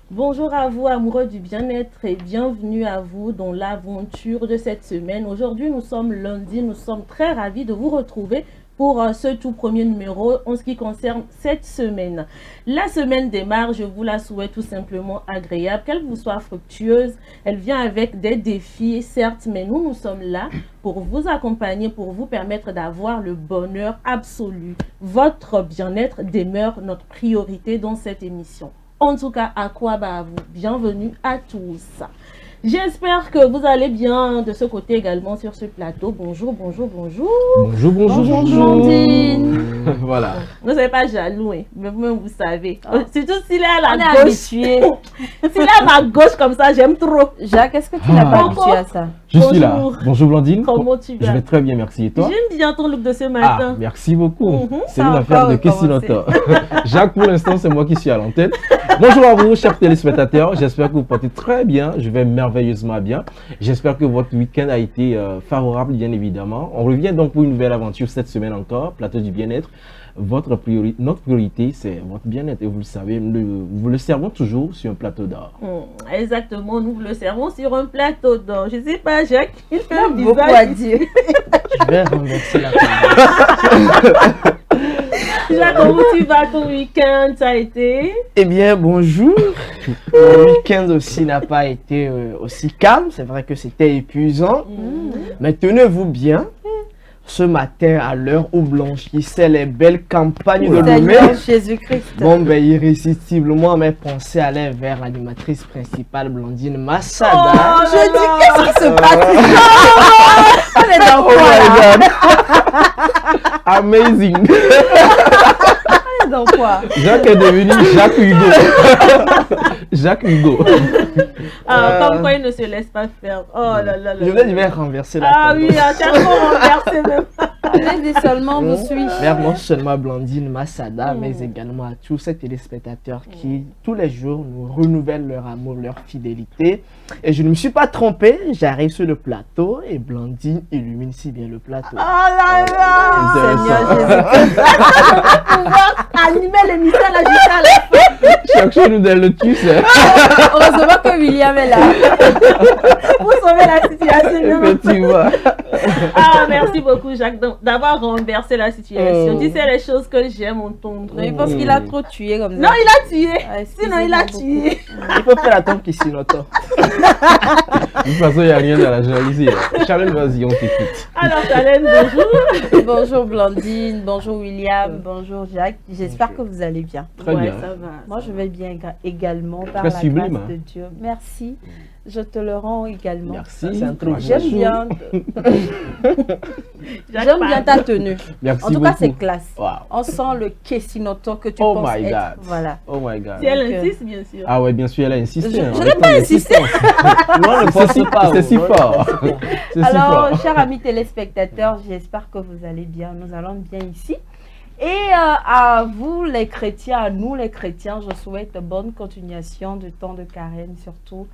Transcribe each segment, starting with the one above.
Bonjour à vous, amoureux du bien-être, et bienvenue à vous dans l'aventure de cette semaine. Aujourd'hui, nous sommes lundi, nous sommes très ravis de vous retrouver pour ce tout premier numéro en ce qui concerne cette semaine. La semaine démarre, je vous la souhaite tout simplement agréable, qu'elle vous soit fructueuse. Elle vient avec des défis, certes, mais nous sommes là pour vous accompagner, pour vous permettre d'avoir le bonheur absolu. Votre bien-être demeure notre priorité dans cette émission. En tout cas, à quoi bah vous? Bienvenue à tous. J'espère que vous allez bien de ce côté également sur ce plateau. Bonjour, bonjour, bonjour. Bonjour, bonjour, bonjour. Blondine. Voilà. Vous n'êtes pas jaloux, hein? Mais vous-même vous savez. Oh. Surtout s'il est à la On est gauche. S'il est à ma gauche comme ça, j'aime trop. Jacques, est-ce que tu n'as pas habitué à ça? Je suis là. Bonjour Blondine. Comment tu vas? Je vais très bien, merci. Et toi? J'aime bien ton look de ce Ah, matin. merci beaucoup. C'est une Ça a affaire encore de Kessinoto. Jacques, pour l'instant, c'est moi qui suis à l'antenne. Bonjour à vous, chers téléspectateurs. J'espère que vous portez très bien. Je vais merveilleusement bien. J'espère que votre week-end a été favorable, bien évidemment. On revient donc pour une nouvelle aventure cette semaine encore, plateau du bien-être. Notre priorité, c'est votre bien-être. Et vous le savez, vous le servons toujours sur un plateau d'or. Exactement, nous le servons sur un plateau d'or. Je ne sais pas, Jacques, il fait un Beaucoup à dire. Je vais renverser la table. Jacques, comment tu vas, ton week-end, ça a été? Eh bien, bonjour. Mon week-end aussi n'a pas été aussi calme. C'est vrai que c'était épuisant. Mais tenez-vous bien. Ce matin, à l'heure où blanchissait les belles campagnes de Lomé, Seigneur Jésus-Christ. bon, ben, irrésistiblement, mes pensées allaient vers l'animatrice principale, Blandine Massada. Oh, Je dis, qu'est-ce qui se passe? On est dans Oh quoi my God. Amazing. On est dans quoi? Jacques est devenu Jacques Hugo. Jacques Hugo. Comme quoi il ne se laisse pas faire. Oh là là là. Je vais renverser la Ah table. oui, à chaque fois on renverse même. Allez-y seulement, vous suis. Vers non seulement à Blandine Massada, mais également à tous ces téléspectateurs qui, tous les jours, nous renouvellent leur amour, leur fidélité. Et je ne me suis pas trompé, j'arrive sur le plateau et Blandine illumine si bien le plateau. Oh là là. Seigneur Intéressant. Jésus-Christ. Pouvoir animer l'émission là jusqu'à la fin. Chaque chose nous donne le tuce. Heureusement que William est là. Pour sauver la situation. Effectivement. Ah, merci beaucoup Jacques d'avoir renversé la situation. Tu sais les choses que j'aime entendre. Je pense qu'il a trop tué comme ça. Non, il a tué. Ah, Sinon, il a excusez-moi tué. Il faut faire la tombe qui s'y note. De toute façon, il n'y a rien dans la jalousie. Charles, vas-y, on t'écoute. Alors, Talène, bonjour. beaucoup. Bonjour Blandine, bonjour William, bonjour Jacques. J'espère que vous allez bien. Très bien. Ça va. Moi, je vais bien également par Très la sublime, grâce hein. de Dieu. Merci. Je te le rends également. Merci. C'est un truc. J'aime bien, Jacques j'aime bien parle. ta tenue. Merci En tout cas, beaucoup. c'est classe. Wow. On sent le Kessinoto que tu Oh penses my être. God. Voilà. Oh my God. Si elle Donc, insiste, bien sûr. Ah ouais, bien sûr, elle a insisté. Je hein. n'ai pas insisté. Moi, ne C'est si, pense pas. c'est si fort. C'est si Alors, fort. chers amis téléspectateurs, j'espère que vous allez bien. Nous allons bien ici. Et à vous les chrétiens, à nous les chrétiens, je souhaite bonne continuation de temps de carême, surtout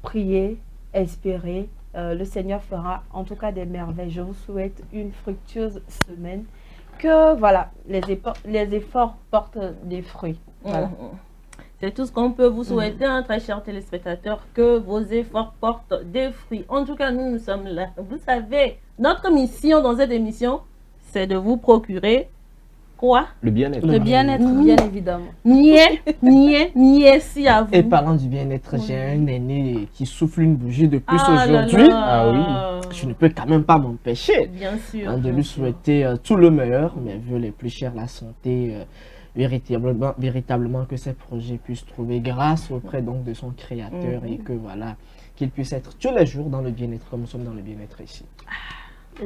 prier, espérer. Le Seigneur fera en tout cas des merveilles. Je vous souhaite une fructueuse semaine. Que voilà, les efforts portent des fruits. Voilà. C'est tout ce qu'on peut vous souhaiter, hein, très chers téléspectateurs, que vos efforts portent des fruits. En tout cas, nous sommes là. Vous savez, notre mission dans cette émission, c'est de vous procurer quoi? Le bien-être. Le bien-être, bien évidemment. Si à vous. Et parlant du bien-être, j'ai un aîné qui souffle une bougie de plus Ah là aujourd'hui. là. Ah oui. Je ne peux quand même pas m'empêcher Bien sûr. de bien lui sûr. souhaiter tout le meilleur, mais vu les plus chers, la santé, véritablement que ces projets puissent trouver grâce auprès donc de son créateur et que voilà, qu'il puisse être tous les jours dans le bien-être comme nous sommes dans le bien-être ici.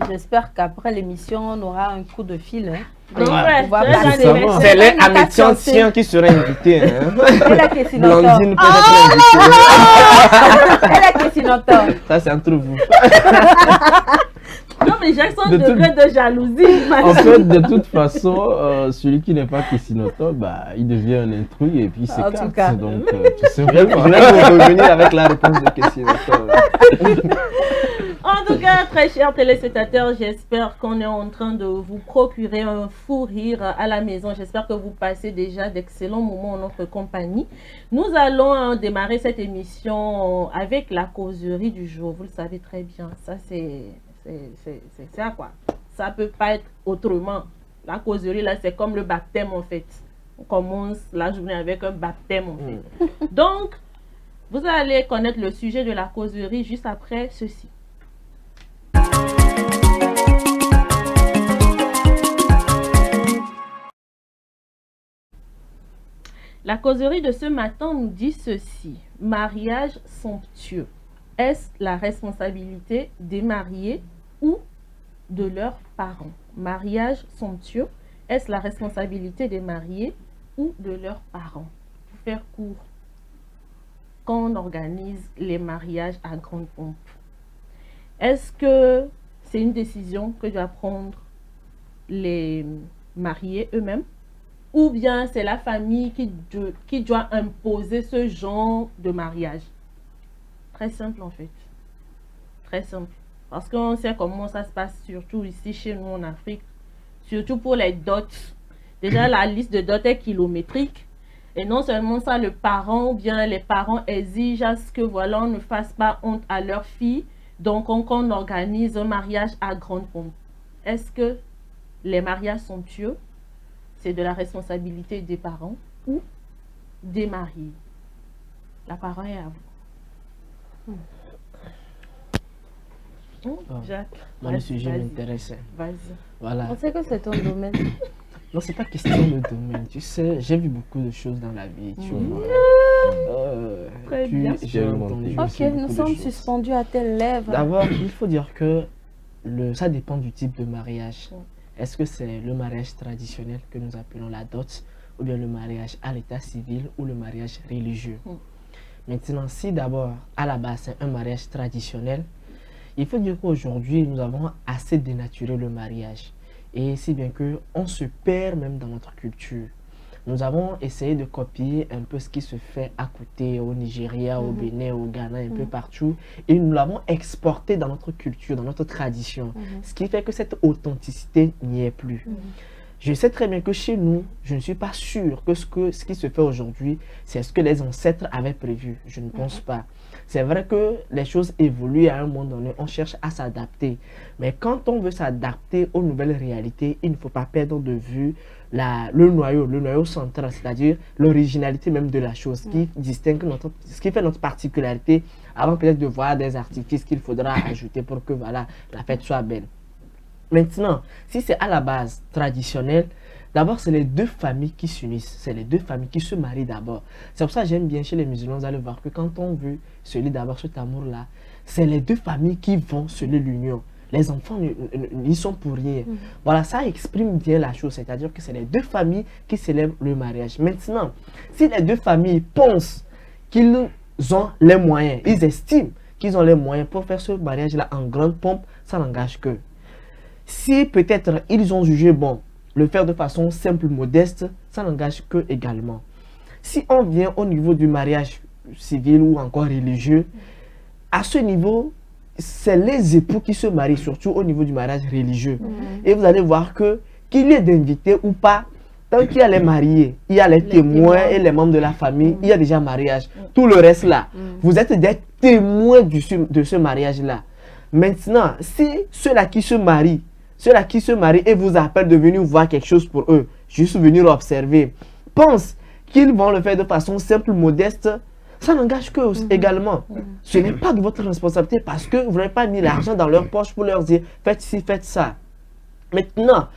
J'espère qu'après l'émission, on aura un coup de fil. Hein. Donc, Ouais. ouais, On va très passer. bien aimé. C'est les Amétientiens qui seraient invités. Hein. Elle a question d'entendre. Blondine peut être invitée. Elle a question d'entendre. Ça, c'est entre vous. Non, mais j'ai son De degré de jalousie. En fait, de toute façon, celui qui n'est pas Kissinoto, bah, il devient un intrus et puis c'est En tout cas. quatre. Donc, tout Je vais simplement. vous revenir avec la réponse de question. En tout cas, très chers téléspectateurs, j'espère qu'on est en train de vous procurer un fou rire à la maison. J'espère que vous passez déjà d'excellents moments en notre compagnie. Nous allons démarrer cette émission avec la causerie du jour. Vous le savez très bien, ça c'est ça quoi. Ça peut pas être autrement. La causerie là, c'est comme le baptême en fait. On commence la journée avec un baptême en fait. Donc, vous allez connaître le sujet de la causerie juste après ceci. La causerie de ce matin nous dit ceci. Mariage somptueux. Est-ce la responsabilité des mariés ou de leurs parents? Mariage somptueux. Est-ce la responsabilité des mariés ou de leurs parents? Pour faire court, quand on organise les mariages à grande pompe, est-ce que c'est une décision que doivent prendre les mariés eux-mêmes? Ou bien c'est la famille qui doit imposer ce genre de mariage? Très simple en fait. Très simple. Parce qu'on sait comment ça se passe, surtout ici chez nous en Afrique. Surtout pour les dots. Déjà, la liste de dots est kilométrique. Et non seulement ça, le parent ou bien les parents exigent à ce que voilà, on ne fasse pas honte à leur fille. Donc, on organise un mariage à grande pompe. Est-ce que les mariages somptueux, c'est de la responsabilité des parents ou des mariés? La parole est à vous. Jacques, Moi, le vas-y, sujet vas-y, m'intéressait. vas-y. Voilà. On sait que c'est ton domaine. Non, c'est pas question de domaine. Tu sais, j'ai vu beaucoup de choses dans la vie. Tu vois. Très Puis, bien. j'ai entendu Ok, aussi beaucoup nous de sommes choses. suspendus à tes lèvres. D'abord, il faut dire que ça dépend du type de mariage. Ouais. Est-ce que c'est le mariage traditionnel que nous appelons la dot, ou bien le mariage à l'état civil, ou le mariage religieux? Maintenant, si d'abord, à la base, c'est un mariage traditionnel, il faut dire qu'aujourd'hui, nous avons assez dénaturé le mariage. Et si bien qu'on se perd même dans notre culture. Nous avons essayé de copier un peu ce qui se fait à côté, au Nigeria, au Bénin, au Ghana, un peu partout. Et nous l'avons exporté dans notre culture, dans notre tradition. Ce qui fait que cette authenticité n'y est plus. Je sais très bien que chez nous, je ne suis pas sûr que ce qui se fait aujourd'hui, c'est ce que les ancêtres avaient prévu. Je ne pense pas. C'est vrai que les choses évoluent à un moment donné, on cherche à s'adapter. Mais quand on veut s'adapter aux nouvelles réalités, il ne faut pas perdre de vue le noyau central, c'est-à-dire l'originalité même de la chose, qui distingue ce qui fait notre particularité, avant peut-être de voir des artifices qu'il faudra ajouter pour que voilà, la fête soit belle. Maintenant, si c'est à la base traditionnelle, d'abord c'est les deux familles qui s'unissent, c'est les deux familles qui se marient d'abord. C'est pour ça que j'aime bien chez les musulmans, vous allez voir que quand on veut se lier d'abord cet amour-là, c'est les deux familles qui vont se lier l'union. Les enfants n'y sont pour rien. Voilà, ça exprime bien la chose, c'est-à-dire que c'est les deux familles qui célèbrent le mariage. Maintenant, si les deux familles pensent qu'ils ont les moyens, ils estiment qu'ils ont les moyens pour faire ce mariage-là en grande pompe, ça n'engage qu'eux. Si peut-être ils ont jugé bon le faire de façon simple, modeste, ça n'engage qu'eux également. Si on vient au niveau du mariage civil ou encore religieux, à ce niveau, c'est les époux qui se marient, surtout au niveau du mariage religieux. Et vous allez voir que, qu'il y ait d'invités ou pas, tant qu'il y a les mariés, il y a les témoins et les membres de la famille, il y a déjà mariage. Tout le reste là, vous êtes des témoins de ce mariage-là. Maintenant, si ceux-là qui se marient et vous appellent de venir voir quelque chose pour eux, juste venir observer, pensent qu'ils vont le faire de façon simple, modeste, ça n'engage qu'eux également. Ce n'est pas de votre responsabilité parce que vous n'avez pas mis l'argent dans leur poche pour leur dire faites ci, faites ça. Maintenant,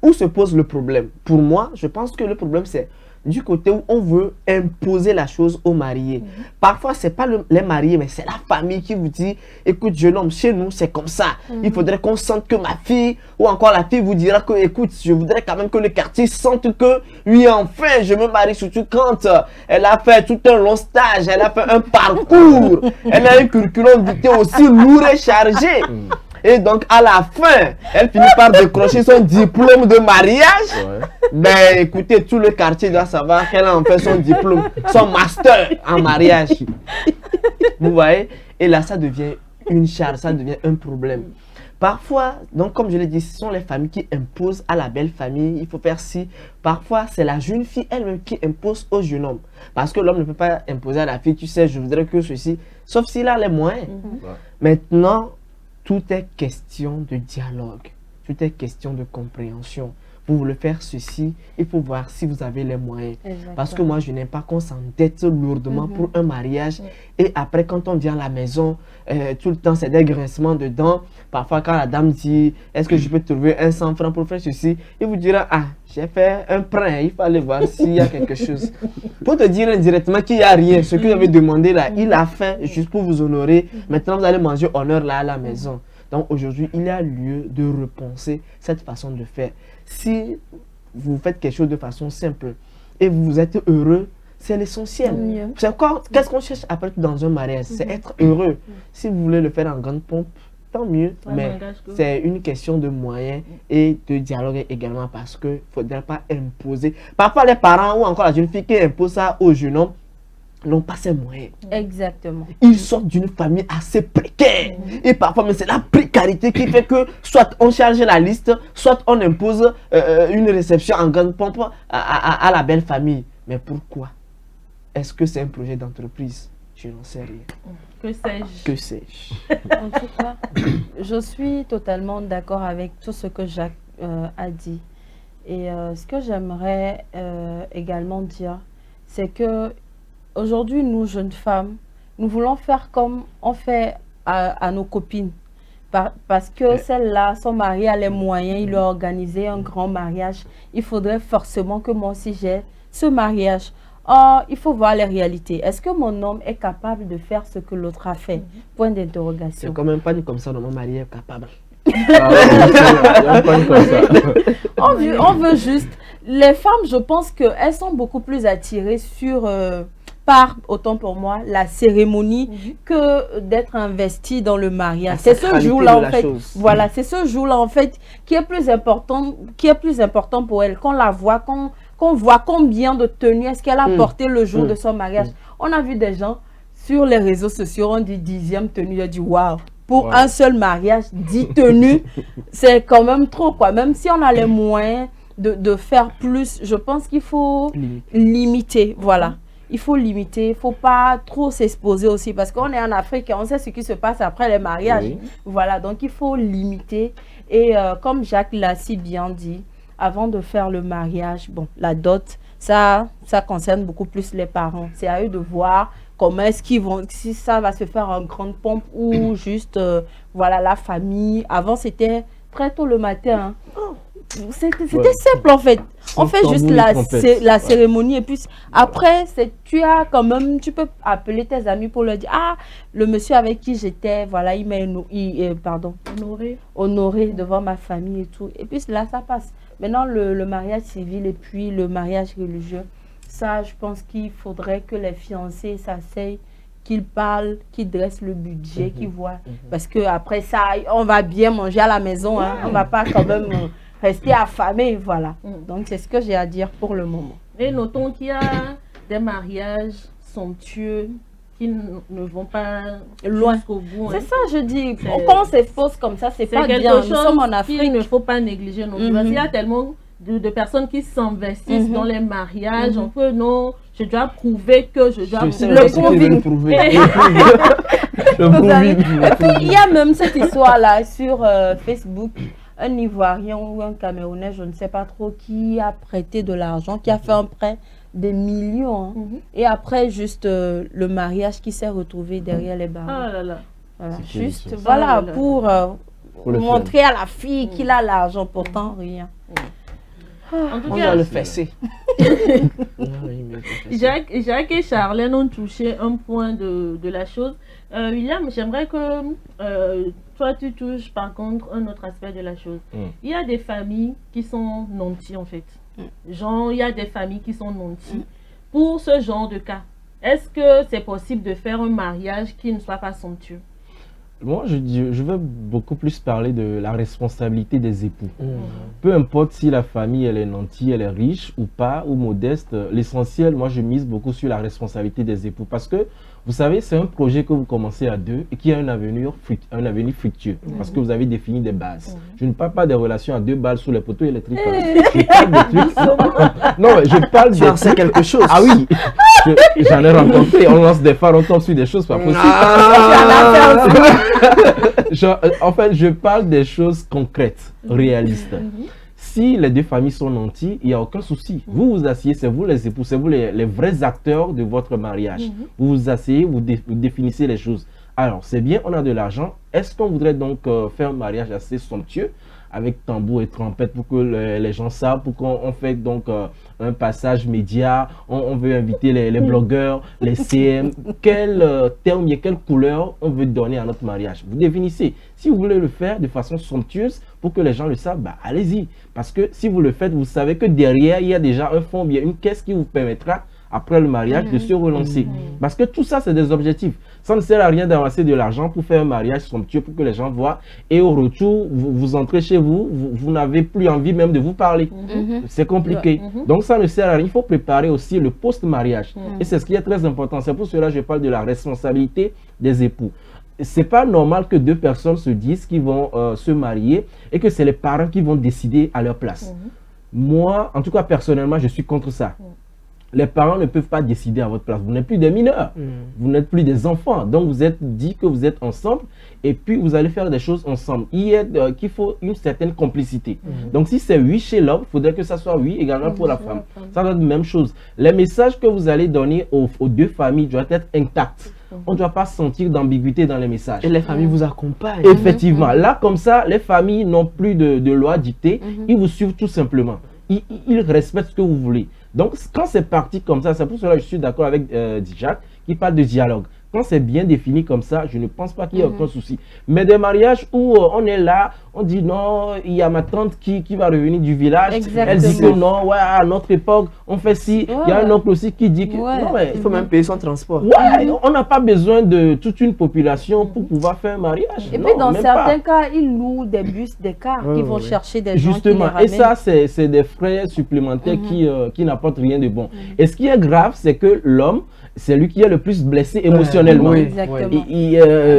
où se pose le problème? Pour moi, je pense que le problème c'est du côté où on veut imposer la chose aux mariés. Parfois, ce n'est pas les mariés, mais c'est la famille qui vous dit, écoute, jeune homme, chez nous, c'est comme ça. Il faudrait qu'on sente que ma fille, ou encore la fille vous dira que, écoute, je voudrais quand même que le quartier sente que, oui, enfin, je me marie, surtout quand elle a fait tout un long stage, elle a fait un parcours, elle a un curriculum vitae aussi lourd et chargé. Et donc, à la fin, elle finit par décrocher son diplôme de mariage. Ouais. Ben, écoutez, tout le quartier doit savoir qu'elle a en fait son diplôme, son master en mariage. Vous voyez? Et là, ça devient une charge, ça devient un problème. Parfois, donc comme je l'ai dit, ce sont les familles qui imposent à la belle famille, il faut faire ci. Parfois, c'est la jeune fille elle-même qui impose au jeune homme. Parce que l'homme ne peut pas imposer à la fille, tu sais, je voudrais que ceci, sauf s'il a les moyens. Ouais. Maintenant, tout est question de dialogue, tout est question de compréhension. Vous voulez faire ceci, il faut voir si vous avez les moyens. Exactement. Parce que moi, je n'aime pas qu'on s'endette lourdement pour un mariage. Et après, quand on vient à la maison, tout le temps, c'est des grincements dedans. Parfois, quand la dame dit, est-ce que je peux trouver un 100 francs pour faire ceci? Il vous dira, ah, j'ai fait un prêt, il faut aller voir s'il y a quelque chose. Pour te dire indirectement qu'il n'y a rien, ce que vous avez demandé là, il a fait juste pour vous honorer. Maintenant, vous allez manger honneur là à la maison. Donc aujourd'hui, il y a lieu de repenser cette façon de faire. Si vous faites quelque chose de façon simple et vous êtes heureux, c'est l'essentiel. C'est quoi? Qu'est-ce qu'on cherche après tout dans un mariage? C'est être heureux. Si vous voulez le faire en grande pompe, tant mieux. Mais c'est une question de moyens et de dialogue également parce qu'il ne faudrait pas imposer. Parfois, les parents ou encore la jeune fille qui impose ça au jeune homme n'ont pas ces moyens. Exactement. Ils sortent d'une famille assez précaire. Et parfois, mais c'est la précarité qui fait que soit on charge la liste, soit on impose une réception en grande pompe à la belle famille. Mais pourquoi? Est-ce que c'est un projet d'entreprise? Je n'en sais rien. Que sais-je? Que sais-je? En tout cas, je suis totalement d'accord avec tout ce que Jacques a dit. Et ce que j'aimerais également dire, c'est que aujourd'hui, nous, jeunes femmes, nous voulons faire comme on fait à nos copines. Parce que celles-là, son mari a les moyens, il a organisé un grand mariage. Il faudrait forcément que moi aussi j'ai ce mariage. Or, il faut voir les réalités. Est-ce que mon homme est capable de faire ce que l'autre a fait? Point d'interrogation. C'est quand même pas dit comme ça, mon mari est capable. On veut juste... Les femmes, je pense qu'elles sont beaucoup plus attirées sur... par, autant pour moi, la cérémonie que d'être investie dans le mariage. C'est ce jour-là, en fait. Voilà, c'est ce jour-là, en fait, qui est plus important pour elle. Qu'on la voit, qu'on voit combien de tenues est-ce qu'elle a porté le jour de son mariage. On a vu des gens sur les réseaux sociaux, on dit 10e tenue. J'ai dit, waouh, pour un seul mariage, 10 tenues, c'est quand même trop, quoi. Même si on a les moyens de faire plus, je pense qu'il faut limiter, voilà. Il faut limiter, il ne faut pas trop s'exposer aussi parce qu'on est en Afrique et on sait ce qui se passe après les mariages. Oui. Voilà, donc il faut limiter. Et comme Jacques l'a si bien dit, avant de faire le mariage, bon, la dot, ça concerne beaucoup plus les parents. C'est à eux de voir comment est-ce qu'ils vont, si ça va se faire en grande pompe ou juste, voilà, la famille. Avant, c'était très tôt le matin. Hein. C'était simple en fait. On fait juste la cérémonie et puis après, tu peux appeler tes amis pour leur dire, ah, le monsieur avec qui j'étais, voilà, il m'a honoré devant ma famille et tout. Et puis là, ça passe. Maintenant, le mariage civil et puis le mariage religieux, ça, je pense qu'il faudrait que les fiancés s'asseyent, qu'ils parlent, qu'ils dressent le budget, qu'ils voient. Parce que après ça, on va bien manger à la maison, hein. On va pas quand même rester affamé, voilà. Donc, c'est ce que j'ai à dire pour le moment. Et notons qu'il y a des mariages somptueux qui ne vont pas loin jusqu'au bout. C'est ça, je dis. Quand on s'efforce comme ça, c'est pas bien. Nous sommes en Afrique. Il ne faut pas négliger non plus. Il y a tellement de personnes qui s'investissent dans les mariages. On peut, non, je dois prouver que je dois le prouver. Il y a même cette histoire-là sur Facebook. Un Ivoirien ou un Camerounais, je ne sais pas trop, qui a prêté de l'argent, qui a fait un prêt des millions. Hein. Et après, juste le mariage qui s'est retrouvé derrière les barreaux. Ah là là. Voilà. Juste, voilà, pour montrer à la fille qu'il a l'argent, pourtant rien. En tout on cas, va le fesser. Jacques et Charlène ont touché un point de la chose. William, j'aimerais que toi, tu touches par contre un autre aspect de la chose. Il y a des familles qui sont nantis en fait. Genre, il y a des familles qui sont nantis. Pour ce genre de cas, est-ce que c'est possible de faire un mariage qui ne soit pas somptueux? Moi, je veux beaucoup plus parler de la responsabilité des époux. Peu importe si la famille, elle est nantie, elle est riche ou pas, ou modeste, l'essentiel, moi, je mise beaucoup sur la responsabilité des époux. Parce que, vous savez, c'est un projet que vous commencez à deux et qui a un avenir fructueux. Parce que vous avez défini des bases. Je ne parle pas des relations à deux balles sous les poteaux électriques. Je parle des trucs... Non, mais je parle de... C'est quelque chose. Ah oui, j'en ai rencontré. On lance des phares, on tombe sur des choses pas possibles. En fait, je parle des choses concrètes, réalistes. Si les deux familles sont nantis, il n'y a aucun souci. Vous vous asseyez, c'est vous les époux, c'est vous les vrais acteurs de votre mariage. Vous vous asseyez, vous définissez les choses. Alors, c'est bien, on a de l'argent. Est-ce qu'on voudrait donc faire un mariage assez somptueux avec tambour et trompette pour que les gens savent, pour qu'on fait donc un passage média, on veut inviter les blogueurs, les CM, quel terme et quelle couleur on veut donner à notre mariage. Vous définissez. Si vous voulez le faire de façon somptueuse pour que les gens le savent, bah, allez-y. Parce que si vous le faites, vous savez que derrière, il y a déjà un fonds, bien une caisse qui vous permettra après le mariage de se relancer. Parce que tout ça, c'est des objectifs. Ça ne sert à rien d'avancer de l'argent pour faire un mariage somptueux pour que les gens voient. Et au retour, vous entrez chez vous, vous n'avez plus envie même de vous parler. C'est compliqué. Donc ça ne sert à rien. Il faut préparer aussi le post-mariage. Et c'est ce qui est très important. C'est pour cela que je parle de la responsabilité des époux. C'est pas normal que deux personnes se disent qu'ils vont se marier et que c'est les parents qui vont décider à leur place. Moi, en tout cas personnellement, je suis contre ça. Les parents ne peuvent pas décider à votre place. Vous n'êtes plus des mineurs, vous n'êtes plus des enfants. Donc vous êtes dit que vous êtes ensemble et puis vous allez faire des choses ensemble. Qu'il faut une certaine complicité. Donc si c'est oui chez l'homme, il faudrait que ça soit oui également pour la femme. Ça doit être la même chose. Les messages que vous allez donner aux deux familles doivent être intacts. On ne doit pas sentir d'ambiguïté dans les messages. Et les familles vous accompagnent. Effectivement. Là, comme ça, les familles n'ont plus de loi dictée. Ils vous suivent tout simplement. Ils respectent ce que vous voulez. Donc, quand c'est parti comme ça, c'est pour cela que je suis d'accord avec Jacques qui parle de dialogue. Quand c'est bien défini comme ça, je ne pense pas qu'il y ait aucun souci. Mais des mariages où on est là, on dit non, il y a ma tante qui va revenir du village. Elle dit que non, ouais, à notre époque, on fait ci. Il y a un oncle aussi qui dit que non, mais, il faut même payer son transport. Ouais, on n'a pas besoin de toute une population pour pouvoir faire un mariage. Et puis dans certains cas, ils louent des bus, des cars qui vont chercher des gens qui les ramènent. Et ça, c'est des frais supplémentaires qui n'apportent rien de bon. Et ce qui est grave, c'est que l'homme, c'est lui qui est le plus blessé émotionnellement. Exactement.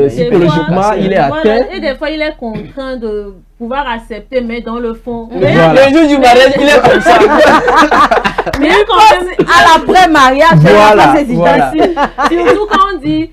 Psychologiquement, il est atteint. Et des fois, il est contraint de pouvoir accepter, mais dans le fond. Voilà. Le jour du mariage, il est comme ça. Mais quand à l'après-mariage, voilà. Surtout quand on dit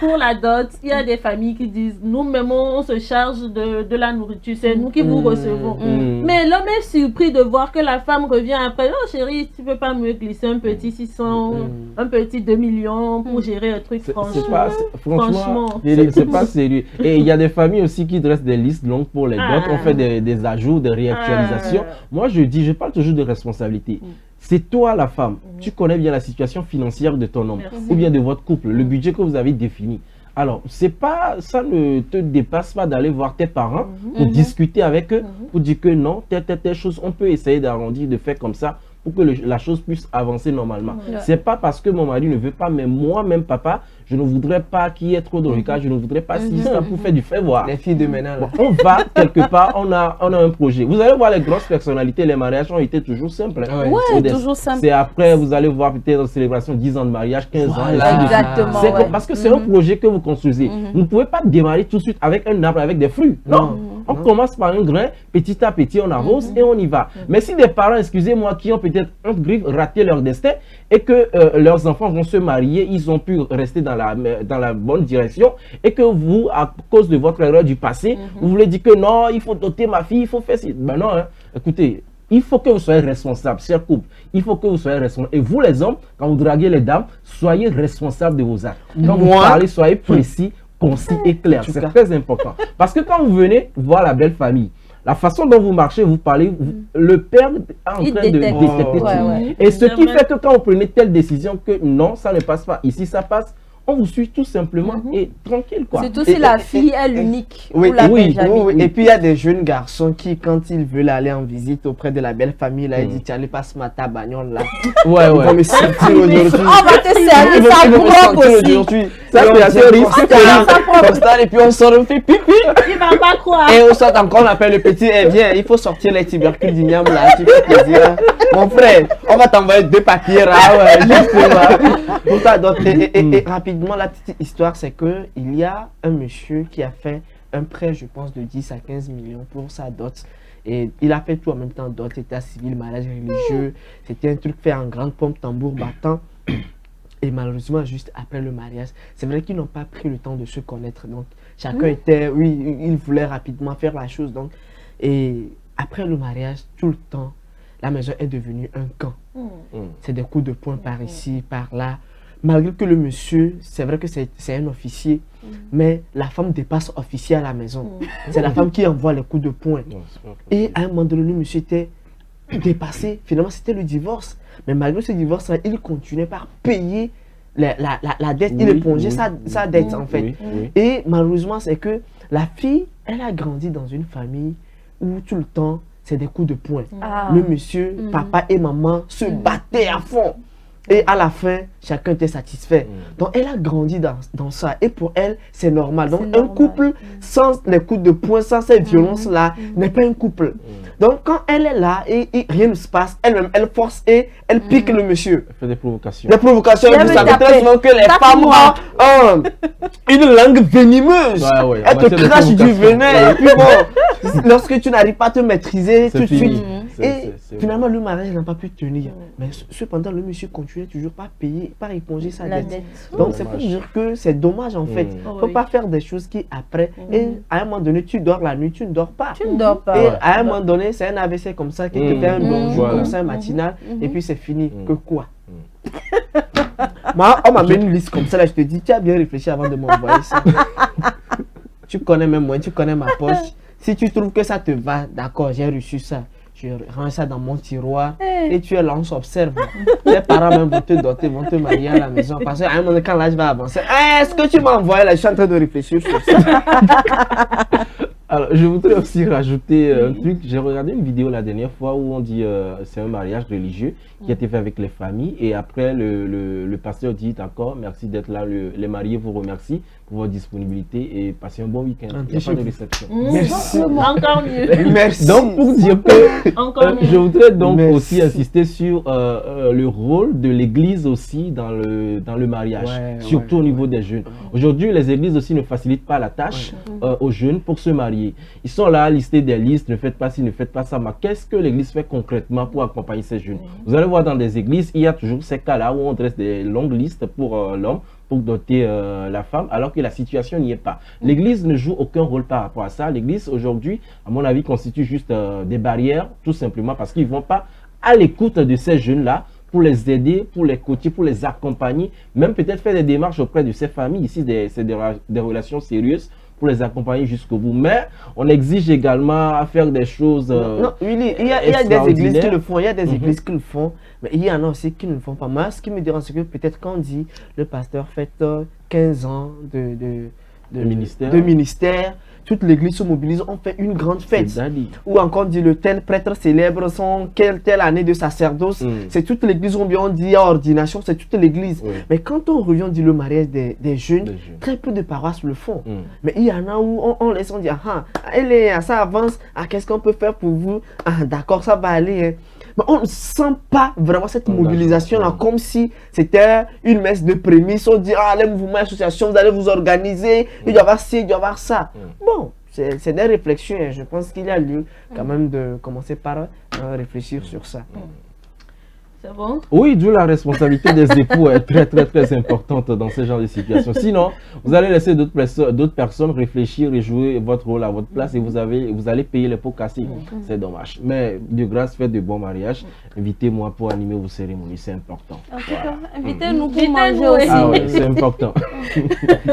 pour la dot, il y a des familles qui disent nous-mêmes on se charge de la nourriture, c'est nous qui vous recevons. Mais l'homme est surpris de voir que la femme revient après. Oh chérie, tu peux pas me glisser un petit 600, un petit 2 millions pour gérer un truc, franchement. C'est pas sérieux. Et il y a des familles aussi qui dressent des listes longues pour les dots. On fait des ajouts, des réactualisations. Moi je parle toujours de responsabilité. C'est toi la femme, tu connais bien la situation financière de ton homme ou bien de votre couple, le budget que vous avez défini. Alors, ça ne te dépasse pas d'aller voir tes parents pour discuter avec eux, pour dire que non, telle chose, on peut essayer d'arrondir, de faire comme ça pour que la chose puisse avancer normalement. C'est pas parce que mon mari ne veut pas, mais moi-même, papa, je ne voudrais pas qu'il y ait trop de recas, je ne voudrais pas si ça pour faire du fait voir. Les filles de maintenant. Bon, on va quelque part, on a un projet. Vous allez voir les grosses personnalités, les mariages ont été toujours simples. Toujours simple. C'est après, vous allez voir peut-être une célébration 10 ans de mariage, 15 ans. Exactement. Parce que c'est un projet que vous construisez. Vous ne pouvez pas démarrer tout de suite avec un arbre, avec des fruits. Non. On commence par un grain, petit à petit, on arrose et on y va. Mais si des parents, excusez-moi, qui ont peut-être raté leur destin et que leurs enfants vont se marier, ils ont pu rester dans la bonne direction et que vous, à cause de votre erreur du passé, vous voulez dire que non, il faut doter ma fille, il faut faire ci. Ben non, écoutez, il faut que vous soyez responsable, cher couple. Il faut que vous soyez responsable. Et vous, les hommes, quand vous draguez les dames, soyez responsables de vos actes. Quand vous parlez, soyez précis, concis et clair. C'est très important. Parce que quand vous venez voir la belle famille, la façon dont vous marchez, vous parlez, le père est en Il train de détecte. détecter tout. Ouais, ouais. Et ce qui fait que quand vous prenez telle décision que non, ça ne passe pas, ici ça passe, on vous suit tout simplement et tranquille quoi. Surtout si la fille est l'unique. Oui, ou la oui, Benjamin. oui. Et puis il y a des jeunes garçons qui, quand ils veulent aller en visite auprès de la belle famille, là, ils disent tiens, allez, passe-moi ta bagnole là. Ouais, Ils vont me ouais. sentir aujourd'hui. On va te servir Ils ça vont me propre sentir aussi. aujourd'hui. Ça, Et on c'est assez dit, risqué. constat, et puis on sort, on fait pipi. Il va pas croire. Et on sort encore, on appelle le petit, eh viens, il faut sortir les tubercules d'igname là, tu fais plaisir. Mon frère, on va t'envoyer 2 papiers là, ouais, juste là. Pour toi, donc, et rapidement, la petite histoire, c'est que il y a un monsieur qui a fait un prêt, je pense, de 10 à 15 millions pour sa dot. Et il a fait tout en même temps, dot, état civil, mariage religieux. C'était un truc fait en grande pompe, tambour battant. Et malheureusement, juste après le mariage, c'est vrai qu'ils n'ont pas pris le temps de se connaître. Donc, chacun était, oui, il voulait rapidement faire la chose. Donc, et après le mariage, tout le temps, la maison est devenue un camp. C'est des coups de poing par ici, par là. Malgré que le monsieur, c'est vrai que c'est un officier, mais la femme dépasse officier à la maison. C'est la femme qui envoie les coups de poing. Et à un moment donné, le monsieur était dépassé. Finalement, c'était le divorce. Mais malgré ce divorce, il continuait par payer la dette. Il épongeait sa dette, en fait. Oui, oui. Et malheureusement, c'est que la fille, elle a grandi dans une famille où tout le temps, c'est des coups de poing. Ah. Le monsieur, papa et maman se battaient à fond. Et à la fin, chacun était satisfait. Donc, elle a grandi dans ça. Et pour elle, c'est normal. Donc, C'est un normal. couple sans les coups de poing, sans ces violences-là, n'est pas un couple. Donc, quand elle est là et rien ne se passe, elle-même, elle force et elle pique le monsieur. Elle fait des provocations. Des provocations, Viens vous me savez taper. très souvent que les femmes Tape-moi. ont une langue venimeuse. Ouais, ouais, en Elle te matière de crache du provocation. venin. Et puis bon, lorsque tu n'arrives pas à te maîtriser C'est tout de fini. suite. C'est- Et c'est- finalement, le mariage n'a pas pu tenir. Mais cependant, le monsieur continuait toujours par payer, par éponger sa La dette. dette. Donc, c'est pour Dommage. dire que c'est dommage en fait. Mm. Il ne faut Oui. pas faire des choses qui après. Et à un moment donné, tu dors la nuit, tu ne dors pas. Tu ne dors pas. Et Ouais. à un moment donné, c'est un AVC comme ça qui te fait un bonjour Voilà. comme ça, un matinal. Et puis c'est fini. Mm. Que quoi? Moi, on m'a mis une liste comme ça, là, je te dis, tu as bien réfléchi avant de m'envoyer ça. Tu connais même moi, tu connais ma poche. Si tu trouves que ça te va, d'accord, j'ai reçu ça. Je range ça dans mon tiroir et tu es là, on s'observe. Tes parents même vont te doter, vont te marier à la maison. Parce qu'à un moment, quand l'âge va avancer, est-ce que tu m'as envoyé là? Je suis en train de réfléchir sur ça. Alors, je voudrais aussi rajouter un truc. J'ai regardé une vidéo la dernière fois où on dit c'est un mariage religieux qui a été fait avec les familles. Et après, le pasteur dit d'accord, merci d'être là. Les mariés vous remercient pour votre disponibilité et passez un bon week-end. Il n'y a pas de réception. Merci. Encore mieux. Merci. Donc, pour dire que Encore mieux. je voudrais donc Merci. aussi insister sur le rôle de l'église aussi dans le mariage, Ouais, surtout ouais, au niveau des jeunes. Aujourd'hui, les églises aussi ne facilitent pas la tâche aux jeunes pour se marier. Ils sont là à lister des listes, ne faites pas ci, ne faites pas ça. Mais qu'est-ce que l'église fait concrètement pour accompagner ces jeunes? Vous allez voir dans des églises, il y a toujours ces cas-là où on dresse des longues listes pour l'homme, pour doter la femme, alors que la situation n'y est pas. L'église ne joue aucun rôle par rapport à ça. L'église, aujourd'hui, à mon avis, constitue juste des barrières, tout simplement parce qu'ils ne vont pas à l'écoute de ces jeunes-là pour les aider, pour les coacher, pour les accompagner, même peut-être faire des démarches auprès de ces familles. Ici, c'est des relations sérieuses pour les accompagner jusqu'au bout. Mais on exige également à faire des choses Non, Willy, il y a des extraordinaires. églises qui le font, il y a des églises qui le font, mais il y en a aussi qui ne le font pas. Moi, ce qui me dérange, c'est que peut-être quand on dit le pasteur fête 15 ans de ministère, toute l'église se mobilise, on fait une grande fête. C'est-à-dire. Ou encore on dit le tel prêtre célèbre son telle année de sacerdoce. C'est toute l'église, ou bien on dit ordination, c'est toute l'église. Oui. Mais quand on revient, on dit le mariage des jeunes, Des jeunes. très peu de paroisses le font. Mais il y en a où on laisse, on dit, ah, ça avance, ah, qu'est-ce qu'on peut faire pour vous? Ah, d'accord, ça va aller. Hein. Mais on ne sent pas vraiment cette mobilisation-là, comme si c'était une messe de prémices. On dit, ah, les mouvements, associations, vous allez vous organiser, il doit y avoir ci, il doit y avoir ça. Bon, c'est des réflexions, et je pense qu'il y a lieu quand même de commencer par réfléchir sur ça. C'est bon? Oui, d'où la responsabilité des époux est très, très, très importante dans ce genre de situation. Sinon, vous allez laisser d'autres personnes réfléchir et jouer votre rôle à votre place et vous allez payer les pots cassés. C'est dommage. Mais de grâce, faites de bons mariages. Invitez-moi pour animer vos cérémonies, c'est important. En tout cas, invitez-nous pour Invitez-nous manger aussi. aussi. Ah ouais, c'est important.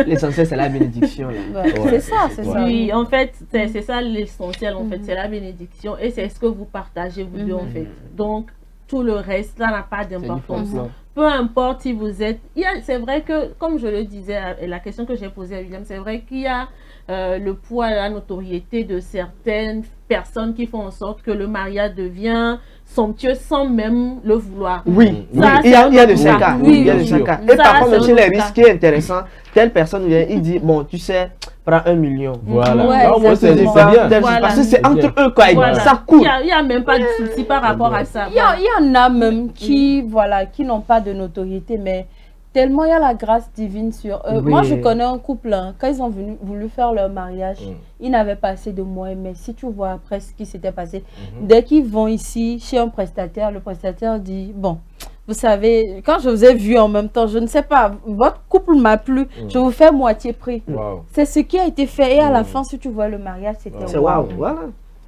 L'essentiel, c'est la bénédiction. Là. Ouais, c'est ça, c'est ça. Oui, en fait, c'est ça l'essentiel, en fait, c'est la bénédiction et c'est ce que vous partagez, vous deux, en fait. Donc, tout le reste, ça n'a pas d'importance. Peu importe si vous êtes... C'est vrai que, comme je le disais, la question que j'ai posée à William, c'est vrai qu'il y a le poids et la notoriété de certaines personnes qui font en sorte que le mariage devient somptueux sans même le vouloir. Oui, Ça, il y a de c'est ces un cas. autre Oui, il y a de cas. ces cas. Ça, Et par contre, c'est aussi, un les autre risques qui est intéressant, telle personne vient, il dit, bon, tu sais, prends 1 million. Voilà. Ouais, Non, moi, c'est exactement. bien. Voilà. Parce que c'est entre eux, quoi. Voilà. Ça coûte. Il n'y a même pas de souci par rapport à ça. Il y en a même qui, voilà, qui n'ont pas de notoriété, mais tellement il y a la grâce divine sur eux. Oui. Moi, je connais un couple, hein, quand ils ont voulu faire leur mariage, ils n'avaient pas assez de moyens, mais si tu vois après ce qui s'était passé, dès qu'ils vont ici chez un prestataire, le prestataire dit, bon, vous savez, quand je vous ai vu en même temps, je ne sais pas, votre couple m'a plu, je vous fais moitié prix. Wow. C'est ce qui a été fait et à la fin, si tu vois le mariage, c'était C'est waouh. waouh. Voilà.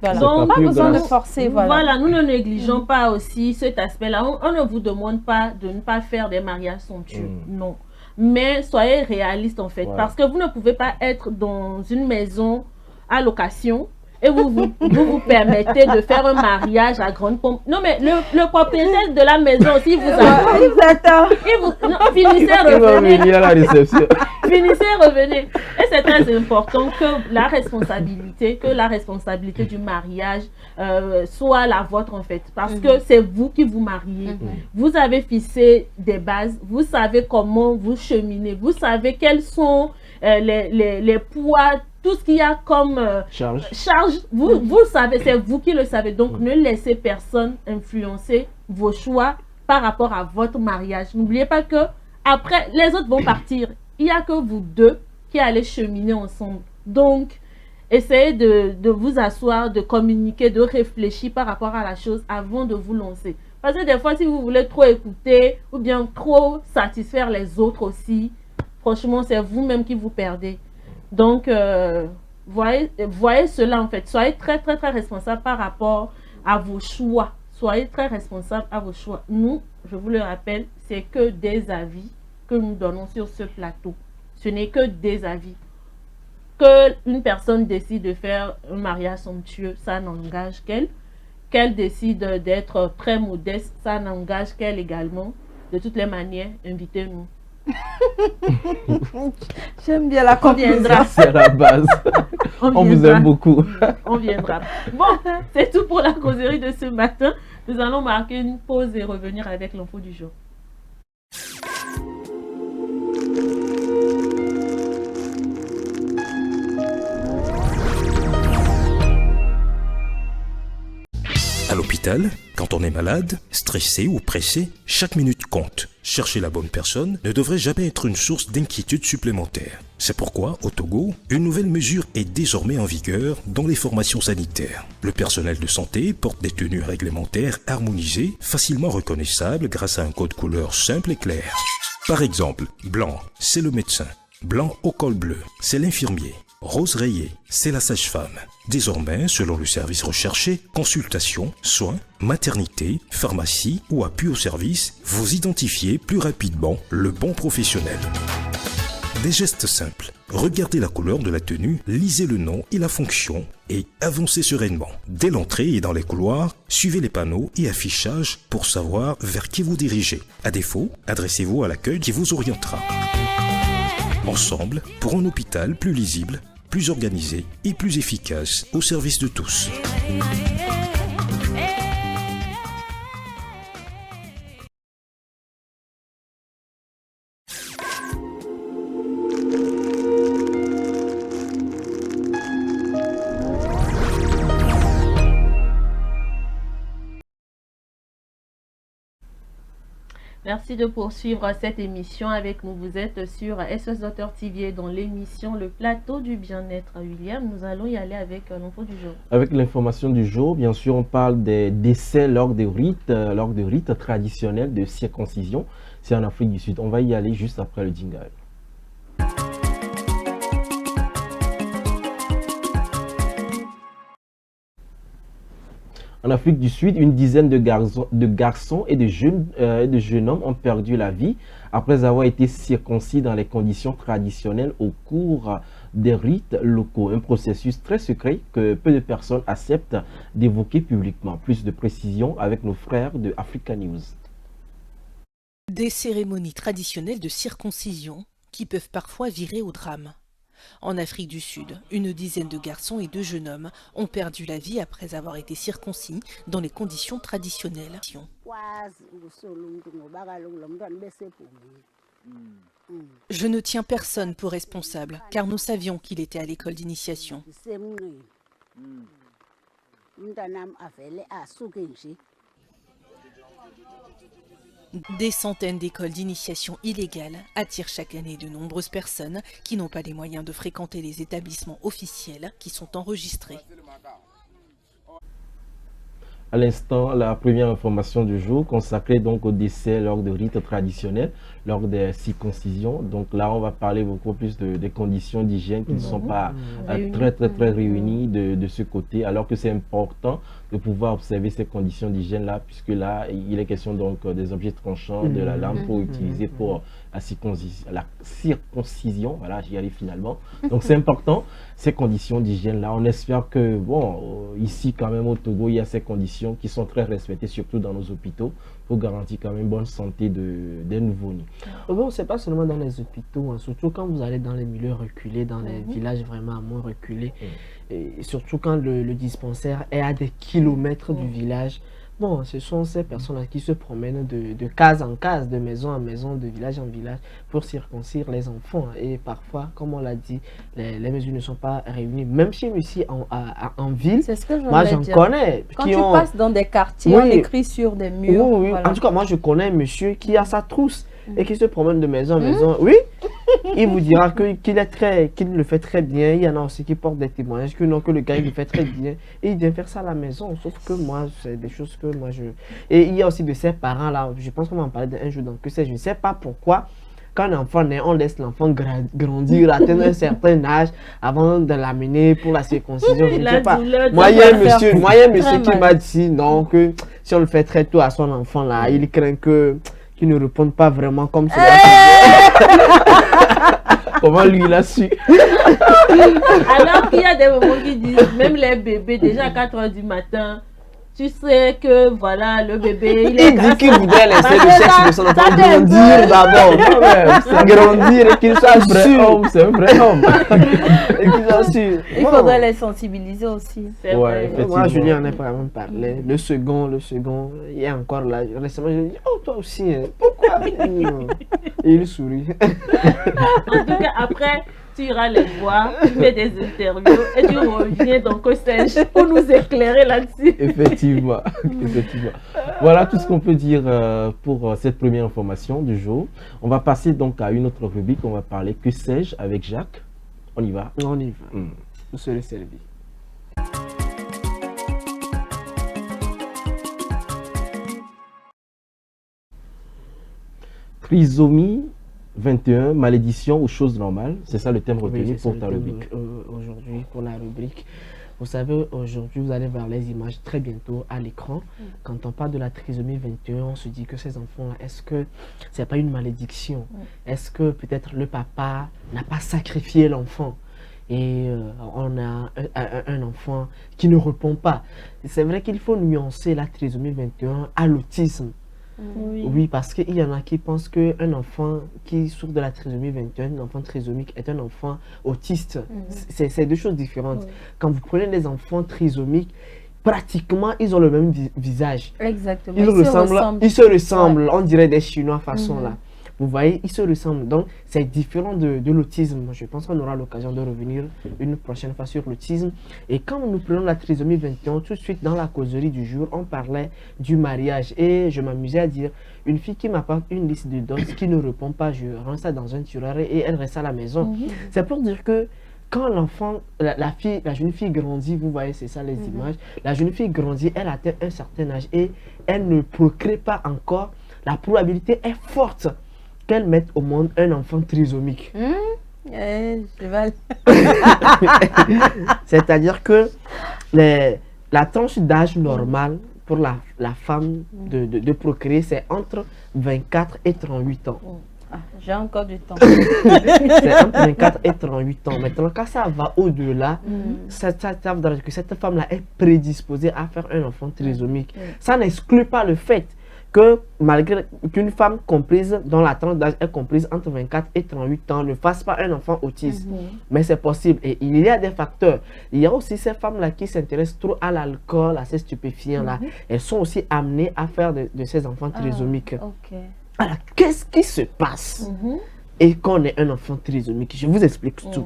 Voilà. Donc, Pas plus besoin de grâce. forcer, voilà. Voilà, nous ne négligeons pas aussi cet aspect-là. On ne vous demande pas de ne pas faire des mariages somptueux, non. Mais soyez réaliste en fait, parce que vous ne pouvez pas être dans une maison à location et vous permettez de faire un mariage à grande pompe. Non mais le propriétaire de la maison aussi vous a... Il vous attend. Non, finissez, Il va revenez. venir à la réception. Finissez, revenez. Et c'est très important que la responsabilité du mariage soit la vôtre en fait. Parce que c'est vous qui vous mariez. Vous avez fixé des bases. Vous savez comment vous cheminez. Vous savez quels sont les poids, tout ce qu'il y a comme Charge. vous le savez, c'est vous qui le savez. Donc ne laissez personne influencer vos choix par rapport à votre mariage. N'oubliez pas que après, les autres vont partir. Il n'y a que vous deux qui allez cheminer ensemble. Donc, essayez de vous asseoir, de communiquer, de réfléchir par rapport à la chose avant de vous lancer. Parce que des fois, si vous voulez trop écouter ou bien trop satisfaire les autres aussi, franchement, c'est vous-même qui vous perdez. Donc, voyez cela en fait. Soyez très, très, très responsable par rapport à vos choix. Soyez très responsable à vos choix. Nous, je vous le rappelle, c'est que des avis que nous donnons sur ce plateau. Ce n'est que des avis. Que une personne décide de faire un mariage somptueux, ça n'engage qu'elle. Qu'elle décide d'être très modeste, ça n'engage qu'elle également. De toutes les manières, invitez-nous. J'aime bien la viendra. C'est la base. On vous aime beaucoup. On viendra. Bon, c'est tout pour la causerie de ce matin. Nous allons marquer une pause et revenir avec l'info du jour. À l'hôpital, quand on est malade, stressé ou pressé, chaque minute compte. Chercher la bonne personne ne devrait jamais être une source d'inquiétude supplémentaire. C'est pourquoi, au Togo, une nouvelle mesure est désormais en vigueur dans les formations sanitaires. Le personnel de santé porte des tenues réglementaires harmonisées, facilement reconnaissables grâce à un code couleur simple et clair. Par exemple, blanc, c'est le médecin. Blanc au col bleu, c'est l'infirmier. Rose rayée, c'est la sage-femme. Désormais, selon le service recherché, consultation, soins, maternité, pharmacie ou appui au service, vous identifiez plus rapidement le bon professionnel. Des gestes simples. Regardez la couleur de la tenue, lisez le nom et la fonction et avancez sereinement. Dès l'entrée et dans les couloirs, suivez les panneaux et affichages pour savoir vers qui vous dirigez. À défaut, adressez-vous à l'accueil qui vous orientera. Ensemble, pour un hôpital plus lisible, plus organisé et plus efficace au service de tous. Merci de poursuivre cette émission avec nous. Vous êtes sur SOS Docteur TV dans l'émission Le Plateau du Bien-être. William, nous allons y aller avec l'info du jour. Avec l'information du jour, bien sûr, on parle des décès lors de rites traditionnels de circoncision. C'est en Afrique du Sud. On va y aller juste après le jingle. En Afrique du Sud, une dizaine de garçons et de jeunes hommes ont perdu la vie après avoir été circoncis dans les conditions traditionnelles au cours des rites locaux. Un processus très secret que peu de personnes acceptent d'évoquer publiquement. Plus de précisions avec nos frères de Africa News. Des cérémonies traditionnelles de circoncision qui peuvent parfois virer au drame. En Afrique du Sud, une dizaine de garçons et de jeunes hommes ont perdu la vie après avoir été circoncis dans les conditions traditionnelles. Je ne tiens personne pour responsable, car nous savions qu'il était à l'école d'initiation. Des centaines d'écoles d'initiation illégales attirent chaque année de nombreuses personnes qui n'ont pas les moyens de fréquenter les établissements officiels qui sont enregistrés. À l'instant, la première information du jour consacrée donc au décès lors de rites traditionnels, lors des circoncisions. Donc là, on va parler beaucoup plus des conditions d'hygiène qui ne sont pas très réunies de ce côté, alors que c'est important de pouvoir observer ces conditions d'hygiène-là, puisque là, il est question donc des objets tranchants, de la lame pour utiliser pour la circoncision. Voilà, j'y arrive finalement. Donc c'est important, ces conditions d'hygiène-là. On espère que, bon, ici quand même au Togo, il y a ces conditions qui sont très respectées, surtout dans nos hôpitaux, pour garantir quand même une bonne santé des nouveau-nés. Bon, c'est pas seulement dans les hôpitaux, hein, surtout quand vous allez dans les milieux reculés, dans les villages vraiment moins reculés, et surtout quand le dispensaire est à des kilomètres du village. Bon, ce sont ces personnes-là qui se promènent de case en case, de maison en maison, de village en village pour circoncire les enfants. Et parfois, comme on l'a dit, les mesures ne sont pas réunies. Même chez nous ici en ville, c'est ce que moi j'en connais. Quand tu passes dans des quartiers, on écrit sur des murs. Oui. Voilà. En tout cas, moi je connais un monsieur qui a sa trousse et qui se promène de maison en maison. Oui, il vous dira qu'il le fait très bien. Il y en a aussi qui portent des témoignages que non, que le gars il le fait très bien et il vient faire ça à la maison.Uf que moi, c'est des choses que moi je... Et il y a aussi de ces parents là, je pense qu'on va en parler un jour dans que c'est, je ne sais pas pourquoi. Quand un enfant naît, on laisse l'enfant grandir, atteindre un certain âge avant de l'amener pour la circoncision. Je ne sais pas. Moi, il y a un monsieur qui m'a dit non, que si on le fait très tôt à son enfant là, il craint qu'il ne réponde pas vraiment comme cela. Comment lui il a su? Alors qu'il y a des moments qui disent, même les bébés, déjà à 4 h du matin, tu sais que voilà, le bébé, il dit qu'il voudrait laisser le sexe de son enfant grandir d'abord. Grandir et qu'il soit sûr. C'est un vrai homme. Et qu'il soit sûr. Il faudrait les sensibiliser aussi. Ouais, moi, je lui en ai vraiment parlé. Le second, il est encore là. Récemment, je lui ai dit, oh, toi aussi, hein. Pourquoi? Et il sourit. En tout cas, après, tu iras les voir, tu fais des interviews et tu reviens dans Que sais-je pour nous éclairer là-dessus. Effectivement. Voilà tout ce qu'on peut dire pour cette première information du jour. On va passer donc à une autre rubrique. On va parler Que sais-je avec Jacques. On y va. On y va. Vous serez servi. Trisomie 21, malédiction ou chose normale, c'est ça le thème retenu pour ta rubrique. Aujourd'hui, pour la rubrique, vous savez, aujourd'hui, vous allez voir les images très bientôt à l'écran. Quand on parle de la trisomie 21, on se dit que ces enfants-là, est-ce que c'est pas une malédiction? Est-ce que peut-être le papa n'a pas sacrifié l'enfant? Et on a un enfant qui ne répond pas. C'est vrai qu'il faut nuancer la trisomie 21 à l'autisme. Oui, parce qu'il y en a qui pensent qu'un enfant qui souffre de la trisomie 21, un enfant trisomique, est un enfant autiste. C'est deux choses différentes. Quand vous prenez les enfants trisomiques, pratiquement, ils ont le même visage. Exactement. Ils se ressemblent. On dirait des Chinois façon là. Vous voyez, ils se ressemblent. Donc, c'est différent de l'autisme. Je pense qu'on aura l'occasion de revenir une prochaine fois sur l'autisme. Et quand nous prenons la trisomie 21, tout de suite dans la causerie du jour, on parlait du mariage. Et je m'amusais à dire, une fille qui m'apporte une liste de dons qui ne répond pas, je range ça dans un tiroir et elle reste à la maison. C'est pour dire que quand l'enfant, la jeune fille grandit, vous voyez, c'est ça les images, la jeune fille grandit, elle atteint un certain âge et elle ne procrée pas encore, la probabilité est forte qu'elle mette au monde un enfant trisomique. C'est-à-dire que la tranche d'âge normale pour la femme de procréer, c'est entre 24 et 38 ans. J'ai encore du temps. C'est entre 24 et 38 ans. Maintenant, quand ça va au-delà, ça veut dire que cette femme-là est prédisposée à faire un enfant trisomique. Ça n'exclut pas le fait que malgré qu'une femme comprise, dont la tranche d'âge est comprise entre 24 et 38 ans, ne fasse pas un enfant autiste. Mais c'est possible. Et il y a des facteurs. Il y a aussi ces femmes-là qui s'intéressent trop à l'alcool, à ces stupéfiants-là. Elles sont aussi amenées à faire de ces enfants trisomiques. Alors, qu'est-ce qui se passe et qu'on ait un enfant trisomique? Je vous explique tout.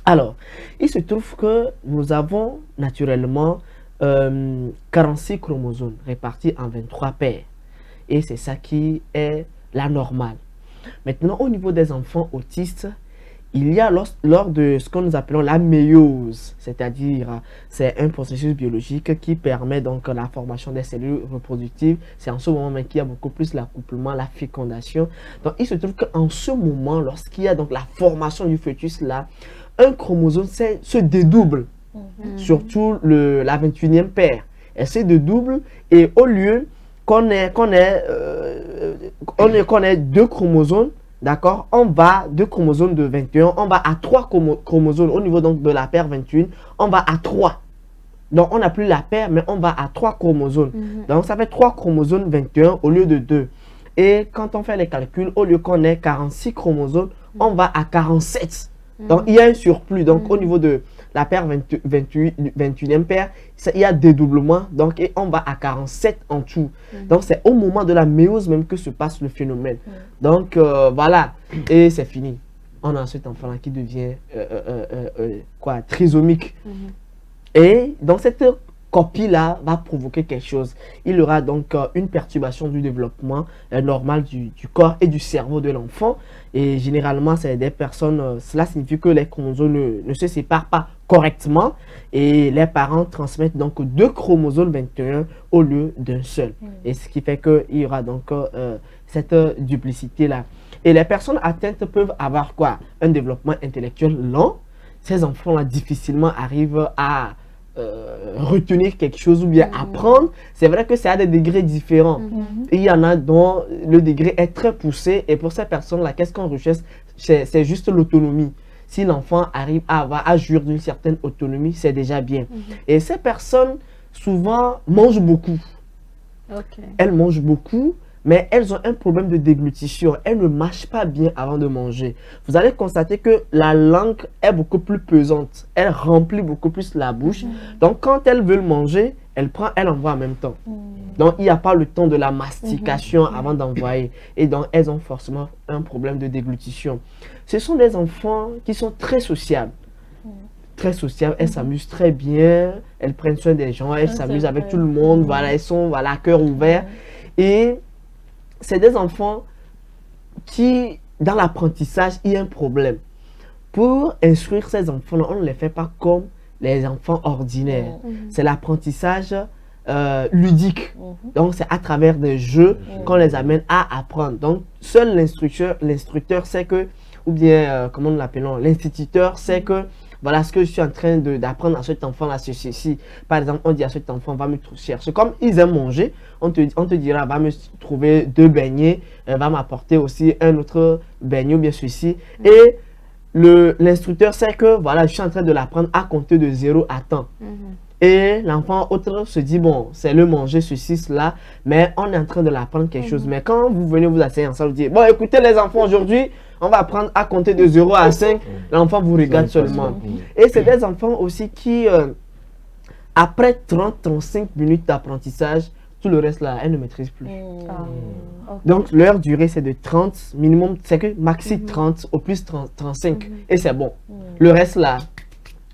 Alors, il se trouve que nous avons naturellement 46 chromosomes répartis en 23 paires. Et c'est ça qui est la normale. Maintenant, au niveau des enfants autistes, il y a lors de ce que nous appelons la méiose, c'est-à-dire c'est un processus biologique qui permet donc la formation des cellules reproductives. C'est en ce moment qu'il y a beaucoup plus l'accouplement, la fécondation. Donc il se trouve qu'en ce moment, lorsqu'il y a donc la formation du fœtus là, un chromosome se dédouble, surtout la 21e paire. Elle se dédouble et au lieu qu'on ait deux chromosomes, d'accord, on va de chromosomes de 21, on va à 3 chromosomes au niveau donc de la paire 21, on va à 3. Donc on n'a plus la paire, mais on va à 3 chromosomes. Donc ça fait 3 chromosomes 21 au lieu de 2. Et quand on fait les calculs, au lieu qu'on ait 46 chromosomes, on va à 47. Donc il y a un surplus. Donc au niveau de la paire 21e paire, il y a dédoublement. Donc et on va à 47 en tout. Donc c'est au moment de la méiose même que se passe le phénomène. Donc voilà. Et c'est fini. On a cet enfant-là qui devient trisomique. Et donc cette copie-là va provoquer quelque chose. Il y aura donc une perturbation du développement normal du corps et du cerveau de l'enfant. Et généralement, c'est des personnes, cela signifie que les chromosomes ne se séparent pas correctement. Et les parents transmettent donc 2 chromosomes 21 au lieu d'un seul. Et ce qui fait qu'il y aura donc cette duplicité-là. Et les personnes atteintes peuvent avoir quoi? Un développement intellectuel lent. Ces enfants-là difficilement arrivent à retenir quelque chose ou bien apprendre. C'est vrai que c'est à des degrés différents. Et il y en a dont le degré est très poussé. Et pour ces personnes-là, qu'est-ce qu'on recherche? C'est juste l'autonomie. Si l'enfant arrive à jouir d'une certaine autonomie, c'est déjà bien. Et ces personnes, souvent, mangent beaucoup. Elles mangent beaucoup, mais elles ont un problème de déglutition. Elles ne mâchent pas bien avant de manger. Vous allez constater que la langue est beaucoup plus pesante. Elle remplit beaucoup plus la bouche. Donc, quand elles veulent manger, elle envoie en même temps. Donc, il n'y a pas le temps de la mastication avant d'envoyer. Et donc, elles ont forcément un problème de déglutition. Ce sont des enfants qui sont très sociables. Très sociables. Elles s'amusent très bien. Elles prennent soin des gens. Elles s'amusent avec tout le monde. Voilà, elles sont à cœur ouvert. Et c'est des enfants qui, dans l'apprentissage, il y a un problème. Pour instruire ces enfants, on ne les fait pas comme les enfants ordinaires. C'est l'apprentissage ludique. Donc, c'est à travers des jeux qu'on les amène à apprendre. Donc, seul l'instructeur sait que, ou bien, comment nous l'appelons, l'instituteur sait que, voilà ce que je suis en train d'apprendre à cet enfant-là, c'est ceci. Par exemple, on dit à cet enfant, va me chercher. Comme ils aiment manger, on te dira, va me trouver 2 beignets, va m'apporter aussi un autre beignet ou bien ceci. Et l'instructeur sait que, voilà, je suis en train de l'apprendre à compter de 0 à temps. Et l'enfant autre se dit, bon, c'est le manger, ceci, cela, mais on est en train de l'apprendre quelque chose. Mais quand vous venez vous asseoir ensemble, vous dites, bon, écoutez les enfants, aujourd'hui, on va apprendre à compter de 0 à 5. L'enfant vous regarde seulement. Et c'est des enfants aussi qui, après 30-35 minutes d'apprentissage, Tout le reste là, elle ne maîtrise plus. Ah, ok. Donc leur durée c'est de 30, minimum, c'est que maxi 30, au plus 30, 35. Et c'est bon. Le reste là,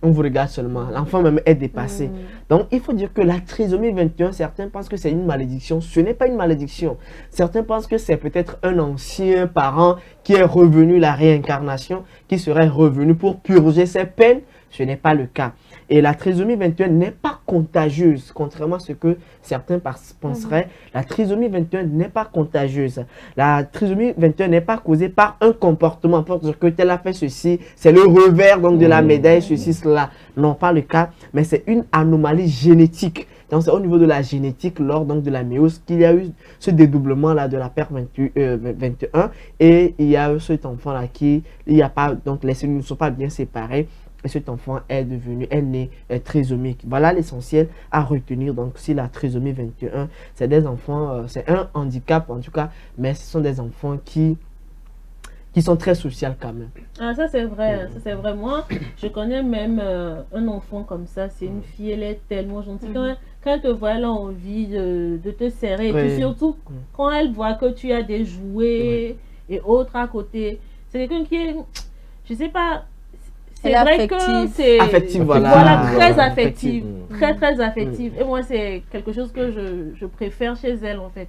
on vous regarde seulement. L'enfant même est dépassé. Donc il faut dire que la trisomie 21, certains pensent que c'est une malédiction. Ce n'est pas une malédiction. Certains pensent que c'est peut-être un ancien parent qui est revenu, la réincarnation, qui serait revenu pour purger ses peines. Ce n'est pas le cas. Et la trisomie 21 n'est pas contagieuse, contrairement à ce que certains penseraient. La trisomie 21 n'est pas contagieuse. La trisomie 21 n'est pas causée par un comportement, pour dire que tel a fait ceci, c'est le revers donc, de la médaille, ceci, cela. Non, pas le cas, mais c'est une anomalie génétique. Donc, c'est au niveau de la génétique, lors donc, de la méiose, qu'il y a eu ce dédoublement-là de la paire 21. Et il y a eu cet enfant-là qui, il y a pas, donc les cellules ne sont pas bien séparées. Et cet enfant est né trisomique. Voilà l'essentiel à retenir. Donc, si la trisomie 21, c'est des enfants, c'est un handicap en tout cas, mais ce sont des enfants qui sont très sociaux quand même. Ah, ça c'est vrai, ça c'est vrai. Moi, je connais même un enfant comme ça. C'est une fille, elle est tellement gentille. Quand elle te voit, elle a envie de te serrer. Et puis surtout, quand elle voit que tu as des jouets et autres à côté, c'est quelqu'un qui est, je sais pas. C'est vrai que c'est affective, voilà, très affective, très affective. Et moi, c'est quelque chose que je préfère chez elle en fait.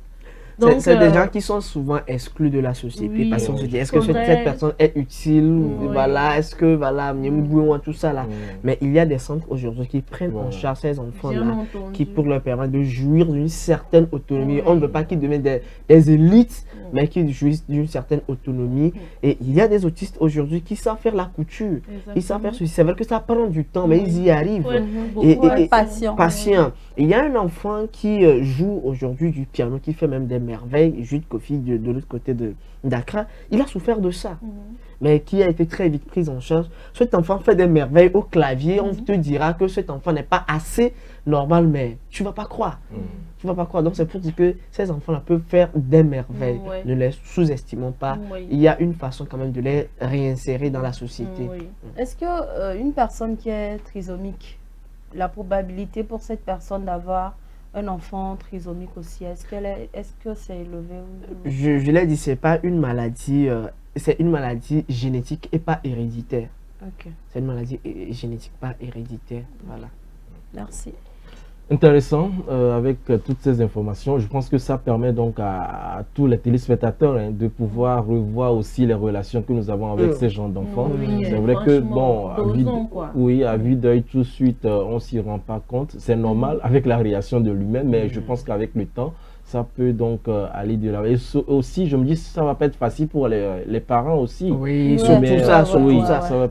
C'est des gens qui sont souvent exclus de la société parce qu'on se dit, est-ce que cette personne est utile, voilà, est-ce que, voilà, tout ça là. Mais il y a des centres aujourd'hui qui prennent en charge ces enfants-là, qui pour leur permettre de jouir d'une certaine autonomie. On ne veut pas qu'ils deviennent des élites, mais qu'ils jouissent d'une certaine autonomie. Et il y a des autistes aujourd'hui qui savent faire la couture, qui savent faire ceci. C'est vrai que ça prend du temps, mais ils y arrivent. Et patient. Il y a un enfant qui joue aujourd'hui du piano, qui fait même des merveilles, Jude Kofi de l'autre côté d'Accra. Il a souffert de ça, mais qui a été très vite pris en charge. Cet enfant fait des merveilles au clavier. On te dira que cet enfant n'est pas assez normal, mais tu ne vas pas croire. Tu vas pas croire. Donc c'est pour dire que ces enfants-là peuvent faire des merveilles. Ne les sous-estimons pas. Il y a une façon quand même de les réinsérer dans la société. Est-ce que une personne qui est trisomique, la probabilité pour cette personne d'avoir un enfant trisomique aussi, est-ce que c'est élevé Je l'ai dit, c'est pas une maladie, c'est une maladie génétique et pas héréditaire. C'est une maladie génétique, pas héréditaire. Voilà. Merci. Intéressant, avec toutes ces informations, je pense que ça permet donc à tous les téléspectateurs de pouvoir revoir aussi les relations que nous avons avec ces gens d'enfants. C'est vrai que, bon, à vue d'œil tout de suite, on ne s'y rend pas compte. C'est normal avec la réaction de lui-même, mais je pense qu'avec le temps, ça peut donc aller de là. Et aussi, je me dis, ça va pas être facile pour les parents aussi. Oui, surtout ça.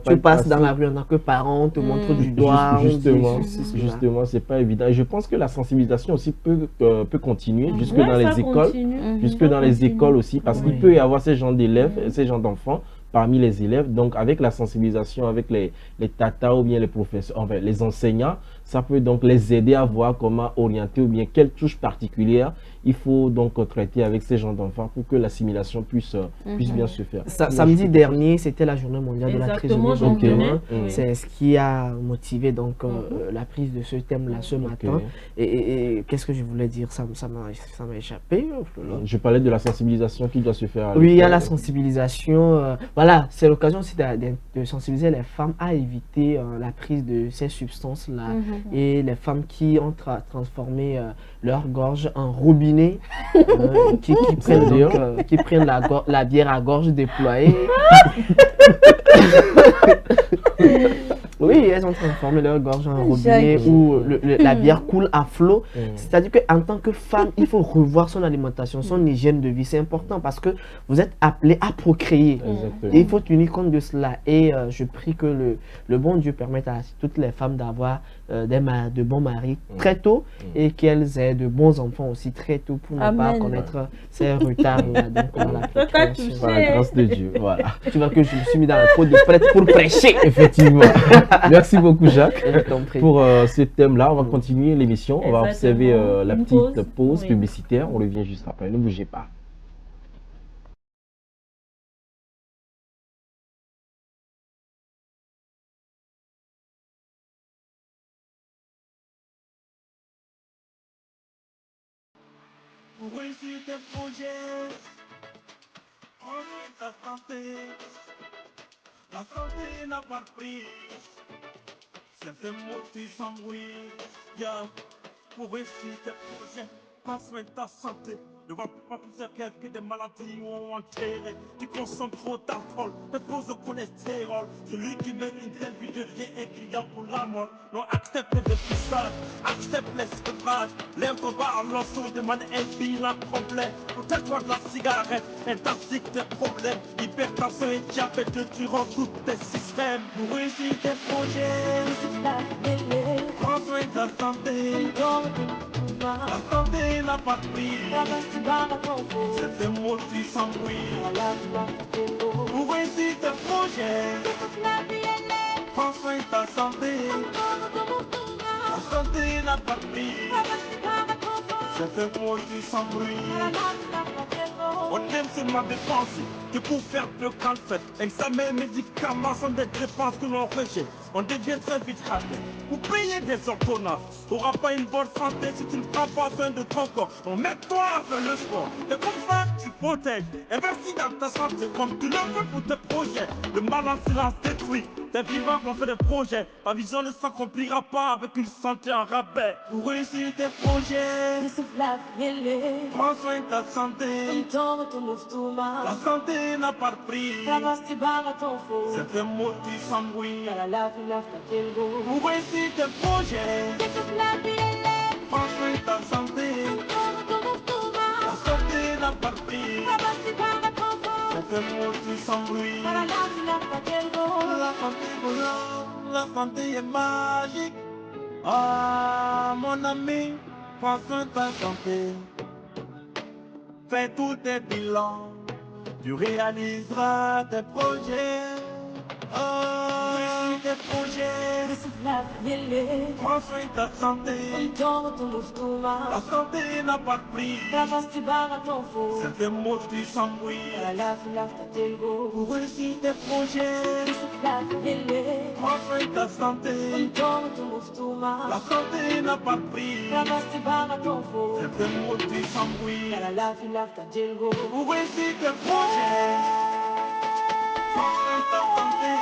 Tu passes dans la rue en tant que parent, on te montre du doigt. Justement, c'est pas évident. Et je pense que la sensibilisation aussi peut continuer jusque dans les écoles. Jusque dans les écoles aussi, parce qu'il peut y avoir ces gens d'élèves, ces gens d'enfants parmi les élèves. Donc, avec la sensibilisation, avec les tatas ou bien les professeurs, enfin, les enseignants, ça peut donc les aider à voir comment orienter ou bien quelle touche particulière il faut donc traiter avec ces gens d'enfants pour que l'assimilation puisse bien se faire. Samedi dernier, c'était la journée mondiale de la trisomie 21. C'est ce qui a motivé donc la prise de ce thème-là ce matin. Et qu'est-ce que je voulais dire? Ça m'a échappé. Je parlais de la sensibilisation qui doit se faire. Oui, il y a la sensibilisation. Voilà, c'est l'occasion aussi de sensibiliser les femmes à éviter la prise de ces substances-là. Et les femmes qui ont transformé leur gorge en robinet, qui prennent la bière à gorge déployée. Oui, elles ont transformé leur gorge en robinet où la bière coule à flot. C'est-à-dire qu'en tant que femme, il faut revoir son alimentation, son hygiène de vie. C'est important parce que vous êtes appelé à procréer. Et il faut tenir compte de cela. Et je prie que le bon Dieu permette à toutes les femmes d'avoir de bons maris très tôt et qu'elles aient de bons enfants aussi très tôt pour ne pas connaître ces retards-là. Donc, par la grâce de Dieu. Voilà. Tu vois que je me suis mis dans la peau de prêtre pour prêcher. Effectivement. Merci beaucoup, Jacques, pour ce thème-là. On va continuer l'émission. On va observer la petite pause publicitaire. On revient juste après. Ne bougez pas. tes projets. Prends soin de ta santé. La santé n'a pas de prix. Certains mots qui s'embrouillent. Yeah. Pour réussir tes projets, prends soin de ta santé. Ne vois pas plusieurs que des maladies ont enterré. Tu consommes trop d'alcool, te pose le cholestérol. Celui qui mène une telle vie devient un client pour la mort. Non, accepte le dépuissage, accepte l'esclavage. Lève ton bas en lançant et demande un bilan complet. Protège-toi de la cigarette, intoxique tes problèmes. Hypertension et diabète tueront tous tes systèmes. Pour réussir tes projets, prends soin de ta santé. La santé n'a pas de prix. C'est un mot qui s'embrouille. Pour réussir tes projets, prends soin de ta santé. La santé n'a pas de prix. C'est un mot qui s'embrouille. On aime seulement dépenser que pour faire de grandes fêtes. Examen et médicaments sont des dépenses que l'on rejette. On devient très vite raté. Pour payer des ordonnances, tu n'auras pas une bonne santé si tu ne prends pas soin de ton corps. Donc mets-toi à faire le sport. Et comme ça, tu protèges. Investis dans ta santé comme tu le veux pour tes projets. Le mal en silence détruit. T'es vivant qu'on fait des projets. Ta vision ne s'accomplira pas avec une santé en rabais. Pour réussir tes projets, prends soin de ta santé. La santé n'a pas de prix. C'est un mot qui s'embrouille. Pour réussir tes projets, prends soin de ta santé. La santé n'a pas de prix. C'est un mot qui s'embrouille. La santé est magique. Ah, mon ami, prends soin de ta santé. Fais tous tes bilans, tu réaliseras tes projets. Oh, tes projets. Prends soin de ta santé. La santé n'a pas de prix. C'est un mot qui s'embrouille. Pour réussir tes projets, prends soin de ta santé. La santé n'a pas de prix. C'est un mot qui s'embrouille. Pour réussir tes projets, prends soin de ta santé.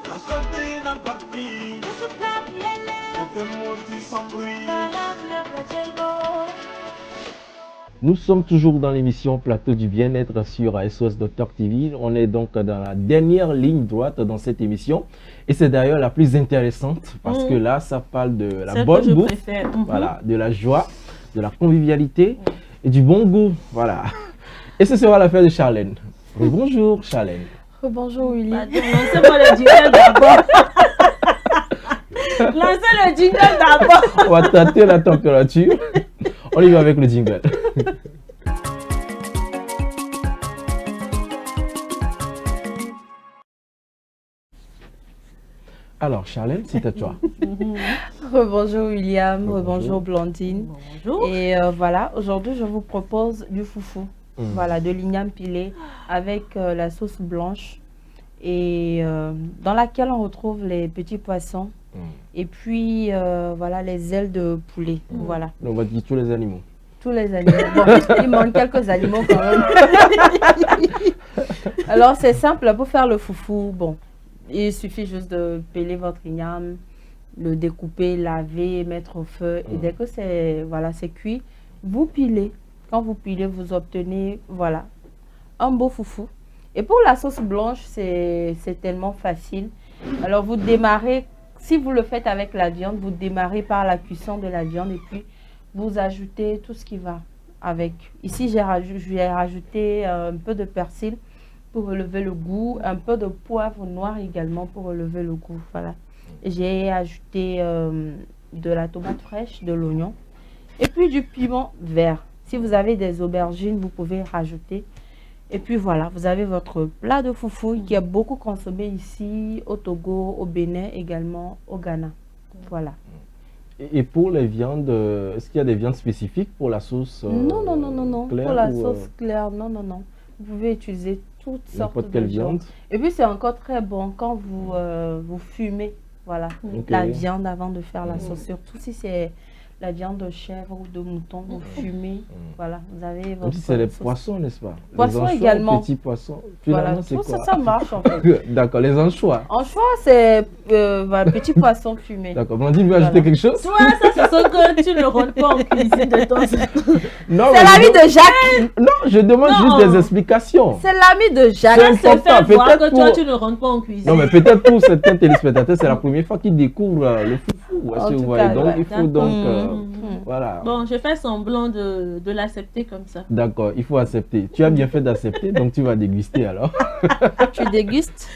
La santé n'a pas de prix. C'est un mot qui s'embrouille. Nous sommes toujours dans l'émission Plateau du Bien-être sur SOS Docteur TV. On est donc dans la dernière ligne droite dans cette émission. Et c'est d'ailleurs la plus intéressante parce que là, ça parle de la Celle bonne que je bouffe, préfère. voilà, de la joie, de la convivialité et du bon goût. Voilà. Et ce sera l'affaire de Charlène. Bonjour Charlène. Bonjour Willy. Lancez-moi le jingle d'abord. Lancez le jingle d'abord. On va tâter la température. On y va avec le jingle. Alors, Charlène, c'est à toi. Rebonjour William, Rebonjour. rebonjour Blandine. Bonjour. Et voilà, aujourd'hui je vous propose du foufou. Voilà, de l'igname pilé avec la sauce blanche et dans laquelle on retrouve les petits poissons et puis voilà les ailes de poulet. Voilà, On va dire tous les animaux. tous les animaux. Bon, il manque quelques animaux quand même. Alors c'est simple pour faire le foufou. Bon, il suffit juste de peler votre igname, le découper, laver, mettre au feu et dès que c'est voilà, c'est cuit, vous pilez. Quand vous pilez, vous obtenez voilà, un beau foufou. Et pour la sauce blanche, c'est tellement facile. Alors vous démarrez, si vous le faites avec la viande, vous démarrez par la cuisson de la viande et puis vous ajoutez tout ce qui va avec. Ici, j'ai rajouté un peu de persil pour relever le goût, un peu de poivre noir également pour relever le goût. Voilà. J'ai ajouté de la tomate fraîche, de l'oignon et puis du piment vert. Si vous avez des aubergines, vous pouvez rajouter. Et puis voilà, vous avez votre plat de foufou qui est beaucoup consommé ici au Togo, au Bénin, également au Ghana. Voilà. Et pour les viandes, est-ce qu'il y a des viandes spécifiques pour la sauce Non. claire Pour la ou, sauce claire, non. Vous pouvez utiliser toutes sortes n'importe de quelle viande? Et puis c'est encore très bon quand vous, vous fumez voilà, Ok. la viande avant de faire la sauce. Surtout si c'est la viande de chèvre ou de mouton, vous fumez. Voilà, vous avez Même votre si c'est les sauce. poissons, n'est-ce pas? Poissons Les anchois, également. petits poissons. Voilà, Finalement, c'est tout ça, quoi? ça marche en fait. D'accord, les anchois. En choix, c'est voilà, petit poisson fumé. D'accord, Blandine veut Voilà. ajouter quelque chose? Toi, ça, ce sont que tu ne rentres pas en cuisine de temps en temps. Non, C'est mais l'ami je- de Jacques. Non, je demande Non. juste des explications. C'est l'ami de Jacques. C'est Ça se important, fait voir peut-être que toi, pour- tu ne rentres pas en cuisine. Non, mais peut-être pour certains téléspectateurs, c'est la première fois qu'ils découvrent le foufou. Est-ce En que vous tout voyez? cas, Donc, ouais, il faut d'accord. donc. Voilà. Bon, je fais semblant de l'accepter comme ça. D'accord, il faut accepter. Tu as bien fait d'accepter, donc tu vas déguster alors. Tu dégustes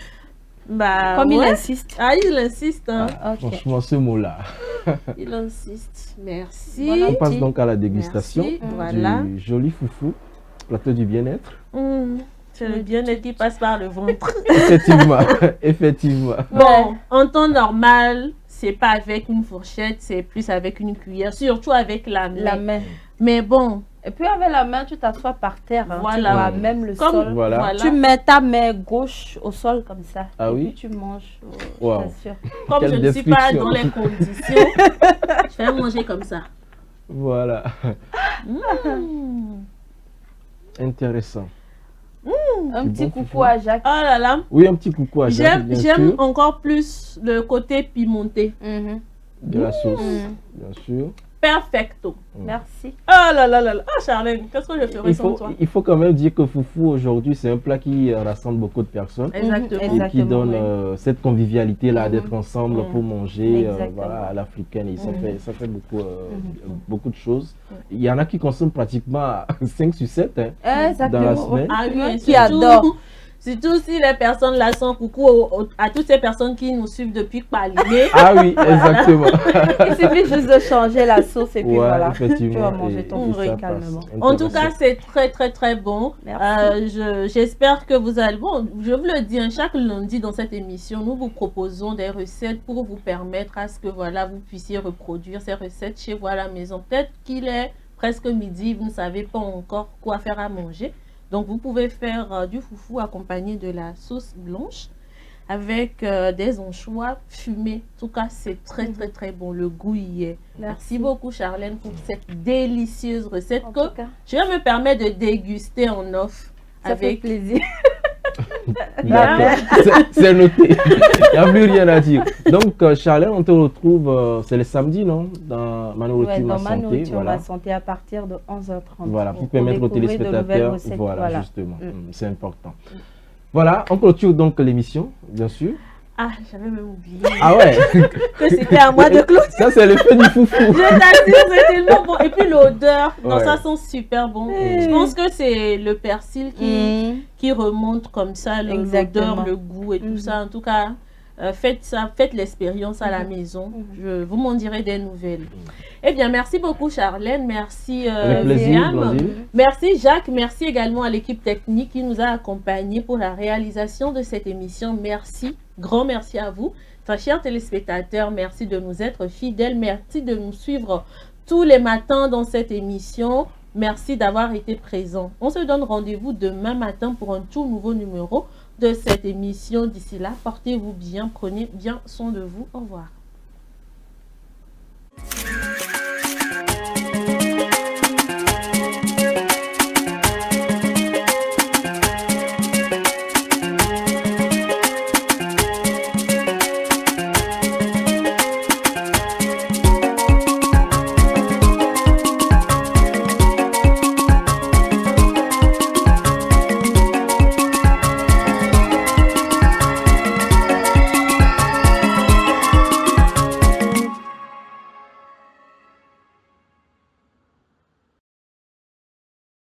Bah, comme il ouais. insiste. Ah, il insiste, hein. Ok. Franchement, ce mot-là. Il insiste. Merci. Bon On passe appétit. donc à la dégustation Merci. Voilà. du joli foufou, plateau du bien-être. C'est le bien-être qui passe par le ventre. Effectivement, effectivement. Bon, en temps normal, c'est pas avec une fourchette, c'est plus avec une cuillère, surtout avec la main. La main. Mais bon, Et puis avec la main, tu t'assois par terre. Hein. Voilà. Tu vois même le comme sol. Voilà. Tu mets ta main gauche au sol comme ça. Ah et oui? puis tu manges. Wow. Je t'assure. comme Quelle je ne suis pas description. dans les conditions, je vais manger comme ça. Voilà. Mm. Intéressant. Un Du petit bon coucou foufou. à Jacques. Oh là là, Oui, un petit coucou à Jacques, bien j'aime sûr. encore plus le côté pimenté. Mhm. De la sauce, Mhm. bien sûr. Perfecto. Merci. Oh là là là là. Ah Charlène, qu'est-ce que je ferais sans toi? Il faut quand même dire que foufou aujourd'hui, c'est un plat qui rassemble beaucoup de personnes. Exactement. Mhm, Et qui exactement, donne oui. cette convivialité-là Mhm. d'être ensemble Mhm. pour manger Exactement. voilà, à l'africaine. Et ça fait beaucoup, Mhm. beaucoup de choses. Il y en a qui consomment pratiquement 5 sur 7. Hein. Exactement. Dans la semaine. Ah oui, et Qui surtout- adore. Surtout si les personnes là sont coucou à toutes ces personnes qui nous suivent depuis Palimé. Ah oui, exactement. Il suffit juste de changer la sauce et puis Ouais, voilà. effectivement. Tu vas manger ton et fruit ça calmement. passe. En tout cas, Intéressant. c'est très très très bon. Merci. J'espère que vous allez... Bon, je vous le dis, hein, chaque lundi dans cette émission, nous vous proposons des recettes pour vous permettre à ce que voilà, vous puissiez reproduire ces recettes chez vous à la maison. Peut-être qu'il est presque midi, vous ne savez pas encore quoi faire à manger. Donc, vous pouvez faire du foufou accompagné de la sauce blanche avec des anchois fumés. En tout cas, c'est très très très bon. Le goût y est. Merci beaucoup Charlène pour cette délicieuse recette En que tout cas, je vais me permettre de déguster en off ça fait avec plaisir. D'accord, c'est noté. Il n'y a plus rien à dire. Donc, Charlène, on te retrouve, c'est le samedi, non? Dans Mano Ouais, Ma dans ma Santé. nourriture, Voilà. ma santé à partir de 11h30. Voilà, pour permettre aux découvrir de nouvelles téléspectateurs, recettes, voilà, justement, Mm. c'est important. Voilà, on clôture donc l'émission, bien sûr. Ah, j'avais même oublié Ah ouais, que c'était à moi de clôturer. ça c'est l'effet du foufou. Je t'assure, c'est tellement bon. Et puis l'odeur, non, Ouais. ça sent super bon. Je pense que c'est le persil qui remonte comme ça, Exactement. l'odeur, le goût et tout Mhm. ça. En tout cas, faites ça, faites l'expérience à la maison. Je vous m'en dirai des nouvelles. Eh bien, merci beaucoup Charlène, merci Avec plaisir, Liam. Blandine. Merci Jacques, merci également à l'équipe technique qui nous a accompagnés pour la réalisation de cette émission. Merci, grand merci à vous. Enfin, chers téléspectateurs, merci de nous être fidèles, merci de nous suivre tous les matins dans cette émission. Merci d'avoir été présents. On se donne rendez-vous demain matin pour un tout nouveau numéro de cette émission. D'ici là, portez-vous bien, prenez bien soin de vous. Au revoir.